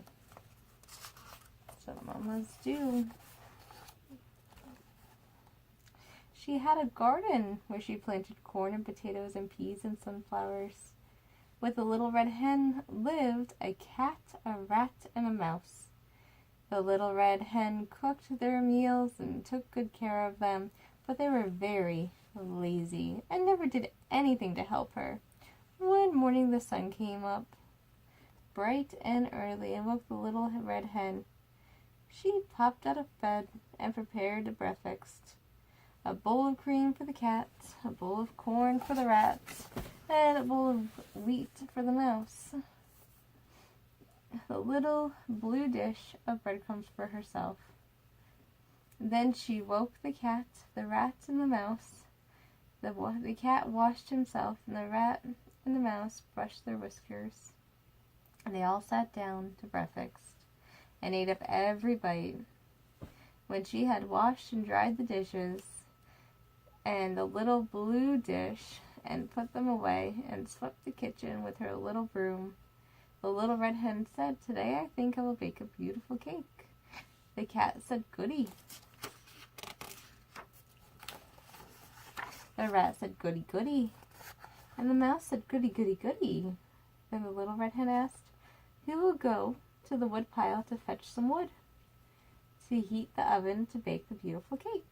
Speaker 1: That's what mamas do. She had a garden where she planted corn and potatoes and peas and sunflowers. With the little red hen lived a cat, a rat, and a mouse. The little red hen cooked their meals and took good care of them, but they were very lazy and never did anything to help her. One morning the sun came up bright and early and woke the little red hen. She popped out of bed and prepared a breakfast. A bowl of cream for the cat, a bowl of corn for the rat, and a bowl of wheat for the mouse. A little blue dish of breadcrumbs for herself. Then she woke the cat, the rat, and the mouse. The cat washed himself, and the rat and the mouse brushed their whiskers. And they all sat down to breakfast and ate up every bite. When she had washed and dried the dishes and the little blue dish and put them away and swept the kitchen with her little broom, the little red hen said, "Today I think I will bake a beautiful cake." The cat said, "Goody." The rat said, "Goody, goody." And the mouse said, "Goody, goody, goody." Then the little red hen asked, "Who will go to the wood pile to fetch some wood to heat the oven to bake the beautiful cake?"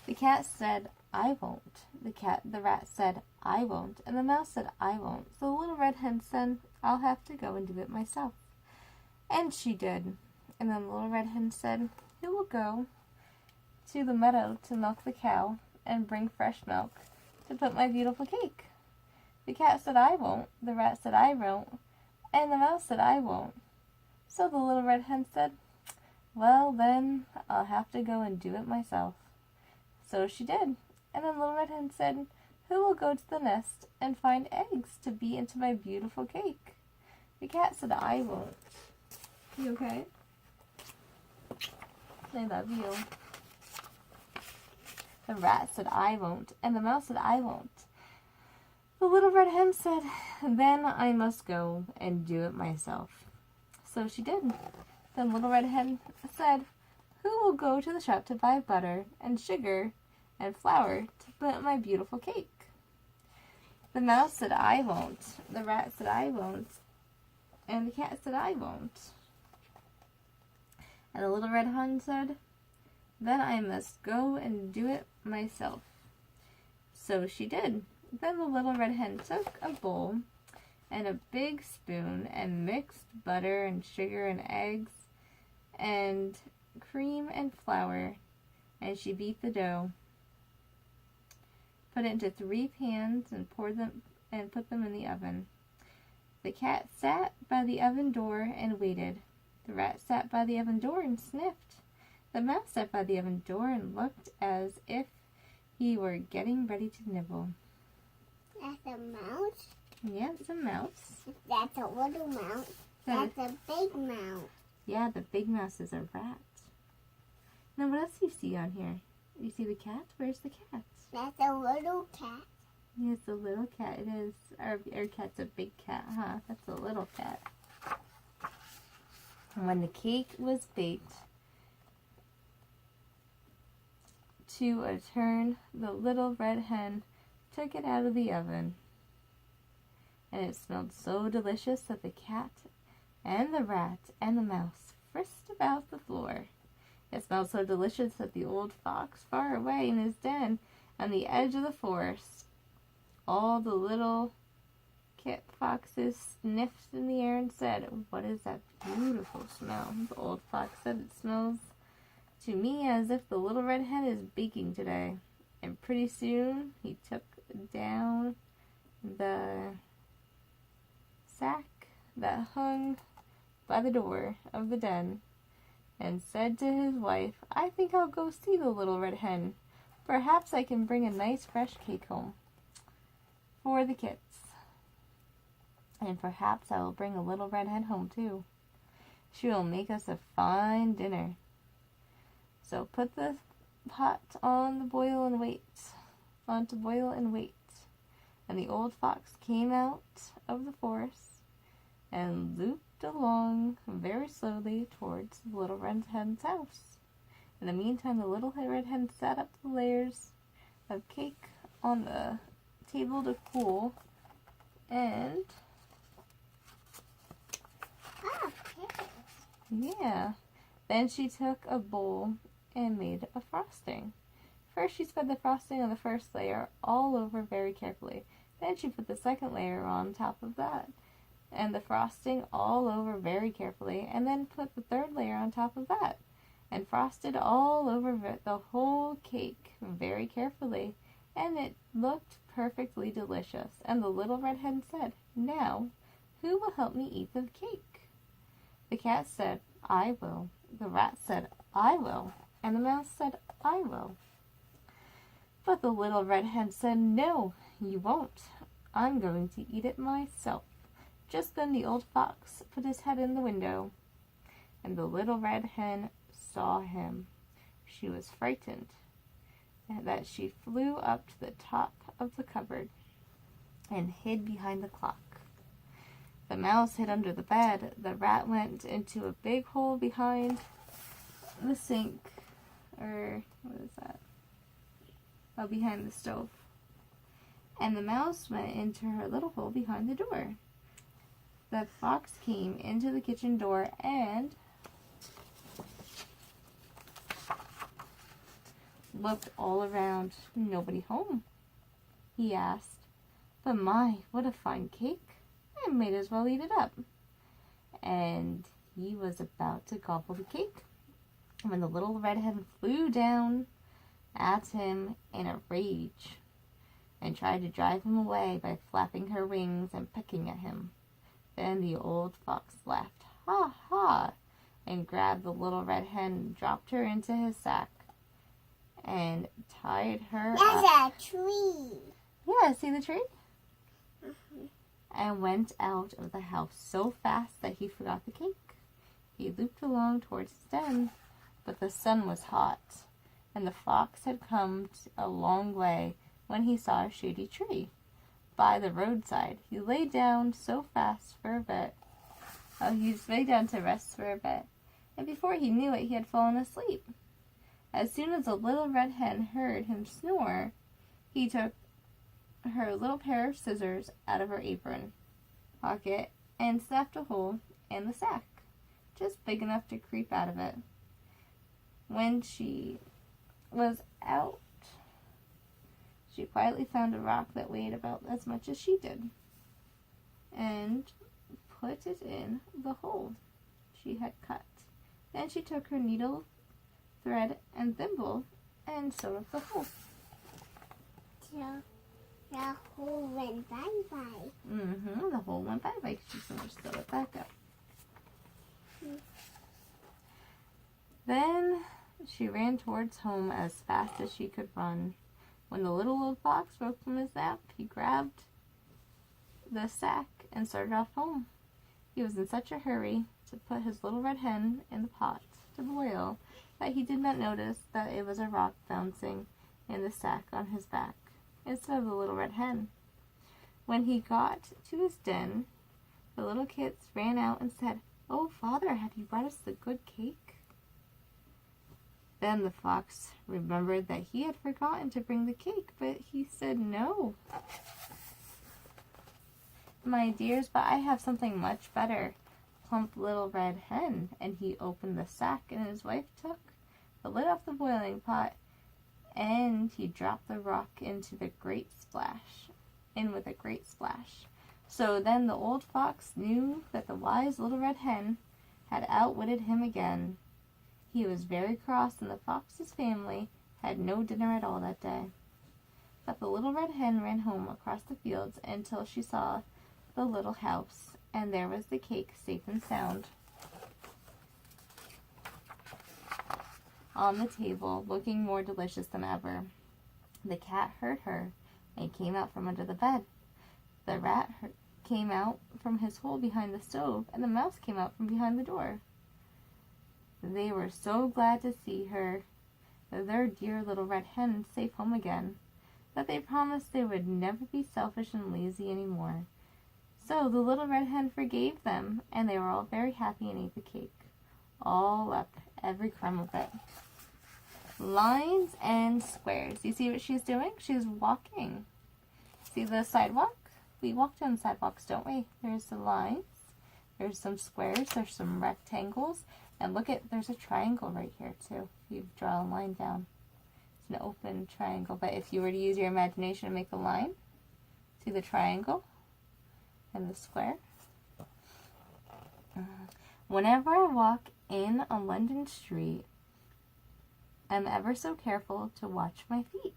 Speaker 1: The cat said, "I won't." The rat said, "I won't." And the mouse said, "I won't." So the little red hen said, "I'll have to go and do it myself." And she did. And then the little red hen said, "Who will go to the meadow to milk the cow and bring fresh milk to put my beautiful cake?" The cat said, "I won't." The rat said, "I won't." And the mouse said, "I won't." So the little red hen said, "Well, then, I'll have to go and do it myself." So she did. And then Little Red Hen said, "Who will go to the nest and find eggs to beat into my beautiful cake?" The cat said, "I won't." You okay? I love you. The rat said, "I won't." And the mouse said, "I won't." The Little Red Hen said, "Then I must go and do it myself." So she did. Then Little Red Hen said, "Who will go to the shop to buy butter and sugar and flour to put my beautiful cake?" The mouse said, "I won't." The rat said, "I won't." And the cat said, "I won't." And the little red hen said, "Then I must go and do it myself." So she did. Then the little red hen took a bowl and a big spoon and mixed butter and sugar and eggs and cream and flour, and she beat the dough, put it into 3 pans and put them in the oven. The cat sat by the oven door and waited. The rat sat by the oven door and sniffed. The mouse sat by the oven door and looked as if he were getting ready to nibble.
Speaker 3: That's a mouse.
Speaker 1: Yeah, it's a mouse.
Speaker 3: That's a little mouse. That's a big mouse.
Speaker 1: Yeah, the big mouse is a rat. Now, what else do you see on here? You see the cat? Where's the cat?
Speaker 3: That's a little cat.
Speaker 1: Yes, a little cat. It is. Our cat's a big cat, huh? That's a little cat. And when the cake was baked, to a turn, the little red hen took it out of the oven. And it smelled so delicious that the cat and the rat and the mouse frisked about the floor. It smelled so delicious that the old fox, far away in his den on the edge of the forest, all the little kit foxes sniffed in the air and said, "What is that beautiful smell?" The old fox said, "It smells to me as if the little red hen is baking today." And pretty soon he took down the sack that hung by the door of the den and said to his wife, "I think I'll go see the little red hen. Perhaps I can bring a nice fresh cake home for the kits. And perhaps I will bring a little red hen home too. She will make us a fine dinner." So put the pot on to boil and wait. And the old fox came out of the forest and looped along very slowly towards the little red hen's house. In the meantime, the little red hen sat up the layers of cake on the table to cool, and then she took a bowl and made a frosting. First, she spread the frosting on the first layer all over very carefully. Then she put the second layer on top of that, and the frosting all over very carefully, and then put the third layer on top of that, and frosted all over the whole cake very carefully, and it looked perfectly delicious. And the little red hen said, "Now, who will help me eat the cake?" The cat said, "I will." The rat said, "I will." And the mouse said, "I will." But the little red hen said, "No, you won't. I'm going to eat it myself." Just then the old fox put his head in the window, and the little red hen saw him. She was frightened that she flew up to the top of the cupboard and hid behind the clock. The mouse hid under the bed. The rat went into a big hole behind the sink, or what is that? Oh, behind the stove. And the mouse went into her little hole behind the door. The fox came into the kitchen door and looked all around. Nobody home. He asked, "But my, what a fine cake. I might as well eat it up." And he was about to gobble the cake when the little red hen flew down at him in a rage and tried to drive him away by flapping her wings and pecking at him. Then the old fox laughed, "Ha ha," and grabbed the little red hen, dropped her into his sack, and tied her up.
Speaker 3: That's a tree.
Speaker 1: Yeah, see the tree? And went out of the house so fast that he forgot the cake. He looped along towards his den, but the sun was hot, and the fox had come a long way when he saw a shady tree by the roadside. He lay down so fast for a bit. He lay down to rest for a bit, and before he knew it, he had fallen asleep. As soon as the little red hen heard him snore, he took her little pair of scissors out of her apron pocket and snapped a hole in the sack, just big enough to creep out of it. When she was out, she quietly found a rock that weighed about as much as she did and put it in the hole she had cut. Then she took her needle, thread, and thimble and sewed up the hole.
Speaker 3: So the hole went bye-bye.
Speaker 1: The hole went bye-bye. She's going to sew it back up. Then she ran towards home as fast as she could run. When the little old fox woke from his nap, he grabbed the sack and started off home. He was in such a hurry to put his little red hen in the pot to boil that he did not notice that it was a rock bouncing in the sack on his back instead of the little red hen. When he got to his den, the little kits ran out and said, "Oh, Father, have you brought us the good cake?" Then the fox remembered that he had forgotten to bring the cake, but he said, "No, my dears, but I have something much better, plump little red hen." And he opened the sack, and his wife took the lid off the boiling pot, and he dropped the rock into with a great splash. So then the old fox knew that the wise little red hen had outwitted him again. He was very cross, and the fox's family had no dinner at all that day. But the little red hen ran home across the fields until she saw the little house, and there was the cake safe and sound on the table, looking more delicious than ever. The cat heard her and came out from under the bed. The rat came out from his hole behind the stove, and the mouse came out from behind the door. They were so glad to see her their dear little red hen safe home again, but they promised they would never be selfish and lazy anymore. So the little red hen forgave them, and they were all very happy and ate the cake. All up, every crumb of it. Lines and squares. You see what she's doing? She's walking. See the sidewalk? We walk down sidewalks, don't we? There's the lines. There's some squares. There's some rectangles. And look at, there's a triangle right here too. If you draw a line down. It's an open triangle. But if you were to use your imagination to make a line, see the triangle and the square? Whenever I walk in a London street, I'm ever so careful to watch my feet.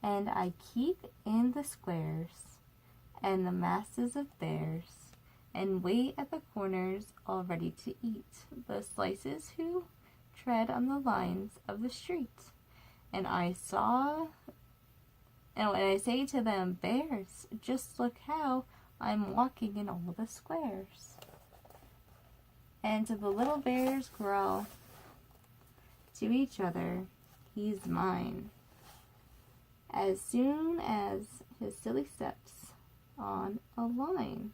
Speaker 1: And I keep in the squares and the masses of theirs, and wait at the corners all ready to eat the slices who tread on the lines of the street. And I say to them, bears, just look how I'm walking in all the squares. And the little bears growl to each other, he's mine. As soon as his silly steps on a line.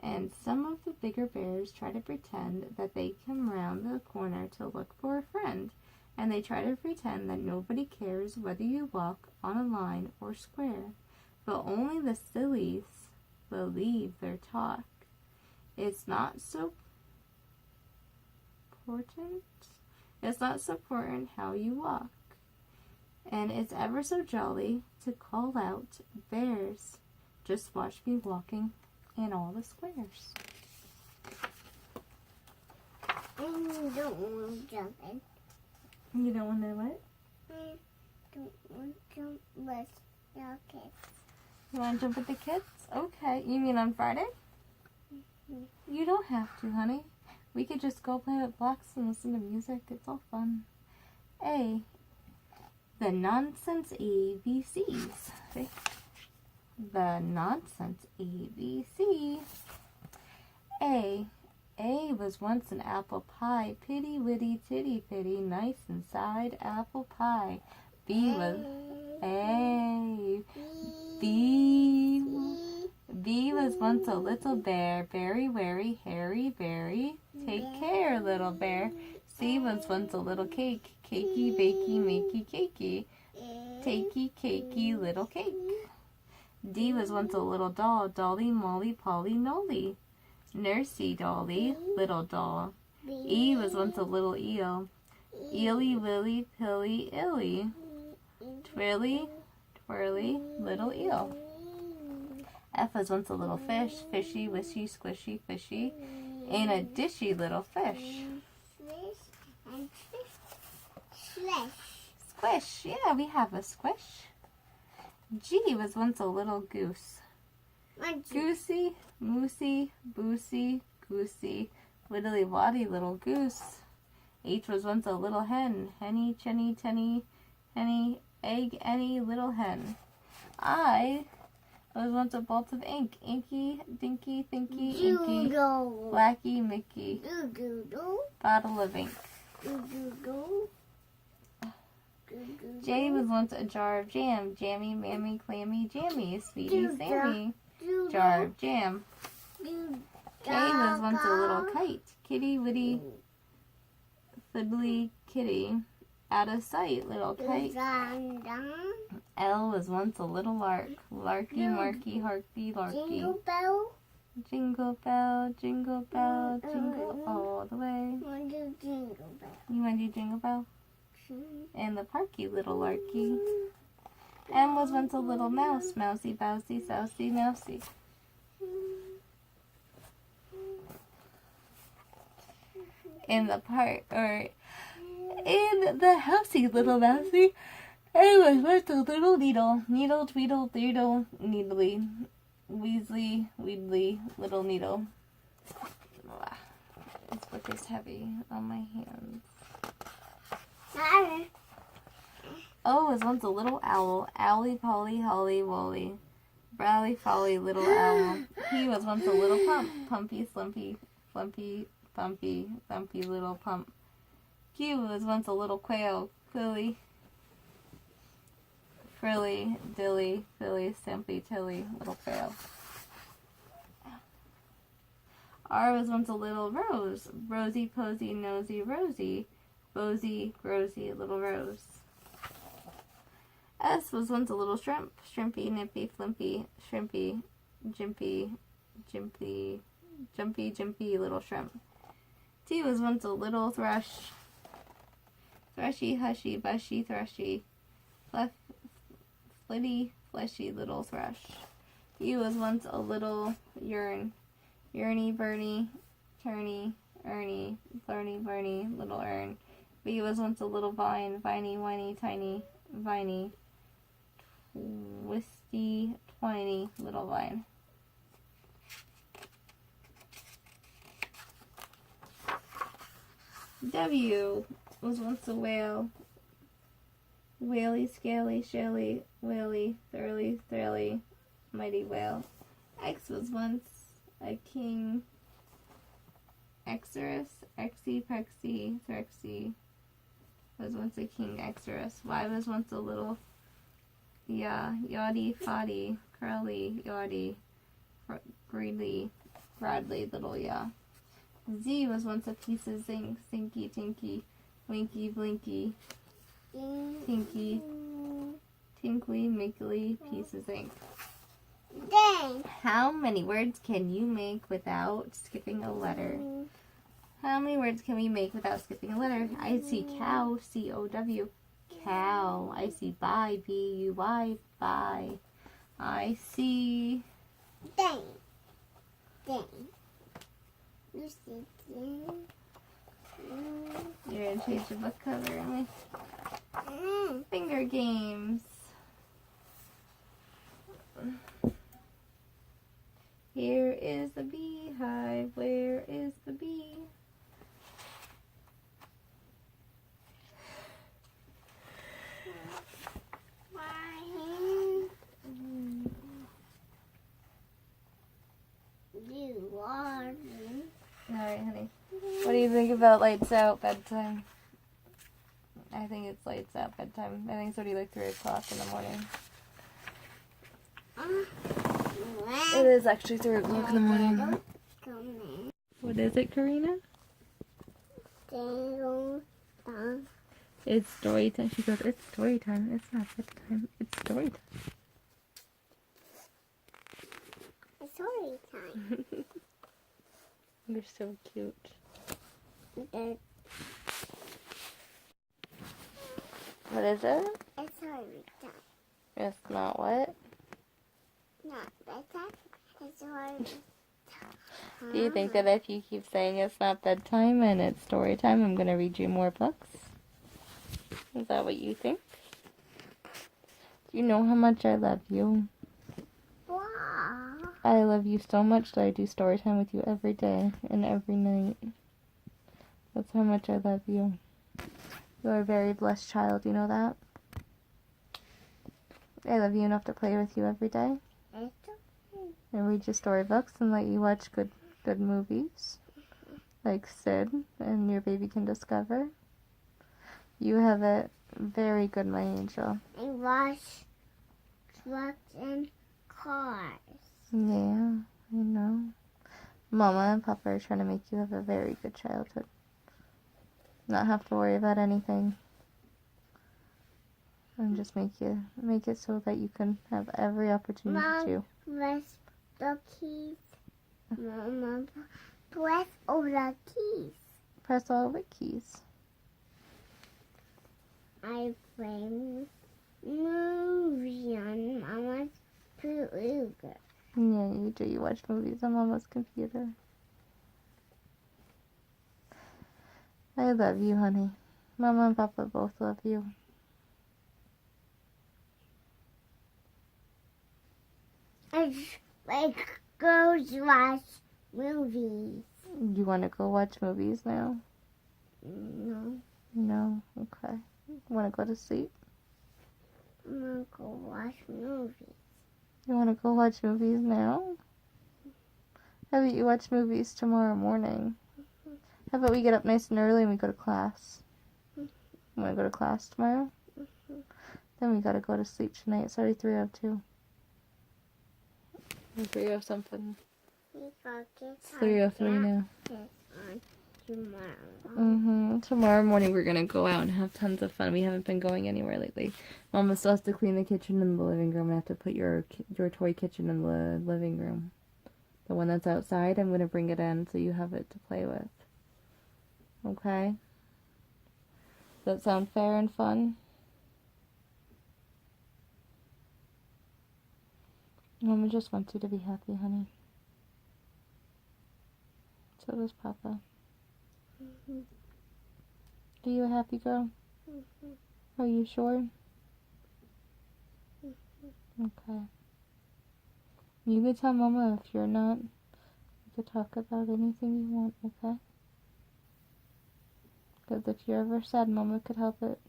Speaker 1: And some of the bigger bears try to pretend that they come round the corner to look for a friend. And they try to pretend that nobody cares whether you walk on a line or square. But only the sillies believe their talk. It's not so important. It's not so important how you walk. And it's ever so jolly to call out, bears, just watch me walking in all the squares.
Speaker 3: I don't want to jump in.
Speaker 1: You don't want to what?
Speaker 3: I don't want to jump with your kids.
Speaker 1: You want to jump with the kids? Okay. You mean on Friday?
Speaker 3: Mm-hmm.
Speaker 1: You don't have to, honey. We could just go play with blocks and listen to music. It's all fun. A. The nonsense ABCs. See? The nonsense ABC. A. A was once an apple pie. Pitty witty titty pitty. Nice inside apple pie. B was A. B. B was once a little bear. Very wary, hairy, very. Take care, little bear. C was once a little cake. Cakey, bakey, makey, cakey. Takey, cakey, little cake. D was once a little doll. Dolly, Molly, Polly, Nolly. Nursey dolly, little doll. E was once a little eel. Eely, willy, pilly, illy. Twirly, twirly, little eel. F was once a little fish. Fishy, wishy, squishy, fishy. In a dishy little fish.
Speaker 3: Fish and fish. Swish.
Speaker 1: Squish, yeah, we have a squish. G was once a little goose. Goosey, moosey, boosey, goosey, widdly waddy little goose. H was once a little hen. Henny, chenny, tenny, henny, egg, any, little hen. I was once a bolt of ink. Inky, dinky, thinky, inky. Blacky, Mickey. Bottle of ink. J was once a jar of jam. Jammy, mammy, clammy, jammy. Sweetie, Sammy. Jar of jam. K was once a little kite. Kitty, witty, fiddly, kitty. Out of sight, little kite. L was once a little lark. Larky, marky, harky, larky.
Speaker 3: Jingle bell.
Speaker 1: Jingle bell, jingle bell, jingle all the way.
Speaker 3: Want to jingle bell.
Speaker 1: You want to do jingle bell? And the parky little larky. M was once a little mouse. Mousy, bousy, sousy, mousy. In the housey little mousy, it was once a little needle. Needle, tweedle, tweedle, needly. Weasley, weedly, little needle. This book is heavy on my hands. O was once a little owl. Owly, polly, holly, wolly. Browly, folly, little owl. P was once a little pump. Pumpy, slumpy, flumpy, pumpy, thumpy, little pump. Q was once a little quail. Quilly. Frilly, dilly, filly, simply, tilly, little quail. R was once a little rose. Rosy, posy, nosy, rosy. Bosy, grosy, little rose. S was once a little shrimp. Shrimpy, nippy, flimpy, shrimpy, jimpy, jimpy, jumpy, jimpy, little shrimp. T was once a little thrush. Thrushy, hushy, bushy, thrushy. Flitty, fleshy, little thrush. U was once a little urn. Yearny, burny, turny, erny, flirny, burny, little urn. V was once a little vine. Viney, whiny, tiny, viney. Twisty, twiny, little vine. W was once a whale. Whaley, scaly, shelly, whaley, thoroughly, thoroughly, mighty whale. X was once a king. Exorus, exy, pexy, threxy, was once a king. Exorus. Y was once a little, yawdy, foddy, curly, yawdy, greedly, Bradley, little ya. Z was once a piece of zinc. Sinky, tinky, winky, blinky, tinky, tinkly, minkly, piece of zinc.
Speaker 3: Dang.
Speaker 1: How many words can you make without skipping a letter? How many words can we make without skipping a letter? I see cow, C-O-W, cow. I see buy, B-U-Y, buy. I see...
Speaker 3: Dang. Dang. You see dang.
Speaker 1: You're going to change the book cover, Emily. Finger games. Here is the beehive. Where is the bee? Alright, honey. What do you think about lights out bedtime? I think it's lights out bedtime. I think it's already like 3 o'clock in the morning. It is actually 3 o'clock in the morning. What is it, Karina? It's story time. She goes, it's story time. It's not bedtime. It's story time.
Speaker 3: It's story time.
Speaker 1: You're so cute. What is it?
Speaker 3: It's story time.
Speaker 1: It's not what?
Speaker 3: Not bedtime. It's story time.
Speaker 1: Do you think that if you keep saying it's not bedtime and it's story time, I'm going to read you more books? Is that what you think? Do you know how much I love you?
Speaker 3: Wow.
Speaker 1: I love you so much that I do story time with you every day and every night. That's how much I love you. You're a very blessed child, you know that? I love you enough to play with you every day.
Speaker 3: It's okay.
Speaker 1: And read you storybooks and let you watch good movies. Like Sid and Your Baby Can Discover. You have it very good, my angel.
Speaker 3: I watch trucks and cars.
Speaker 1: Yeah, I know. Mama and Papa are trying to make you have a very good childhood. Not have to worry about anything. And just make it so that you can have every opportunity to.
Speaker 3: Press the keys. Mama, press all the keys.
Speaker 1: Press all the keys.
Speaker 3: I play movie on Mama's computer.
Speaker 1: Yeah, you do. You watch movies on Mama's computer. I love you, honey. Mama and Papa both love you.
Speaker 3: I like go watch movies.
Speaker 1: You want to go watch movies now?
Speaker 3: No,
Speaker 1: No? Okay. Want to go to sleep?
Speaker 3: I'm gonna go watch movies.
Speaker 1: You want to go watch movies now? How about you watch movies tomorrow morning? How about we get up nice and early and we go to class? You want to go to class tomorrow? Then we gotta go to sleep tonight. It's already 3:02. 3:00 something. It's 3:03 now. Tomorrow morning we're gonna go out and have tons of fun. We haven't been going anywhere lately. Mama still has to clean the kitchen and the living room. I have to put your toy kitchen in the living room. The one that's outside, I'm gonna bring it in so you have it to play with. Okay? Does that sound fair and fun? Mama just wants you to be happy, honey. So does Papa. Are you a happy girl? Are you sure? Okay. You can tell Mama if you're not. You can talk about anything you want, okay? Because if you're ever sad, Mama could help it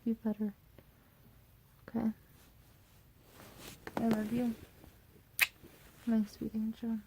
Speaker 1: be better. Okay. I love you. My sweet angel.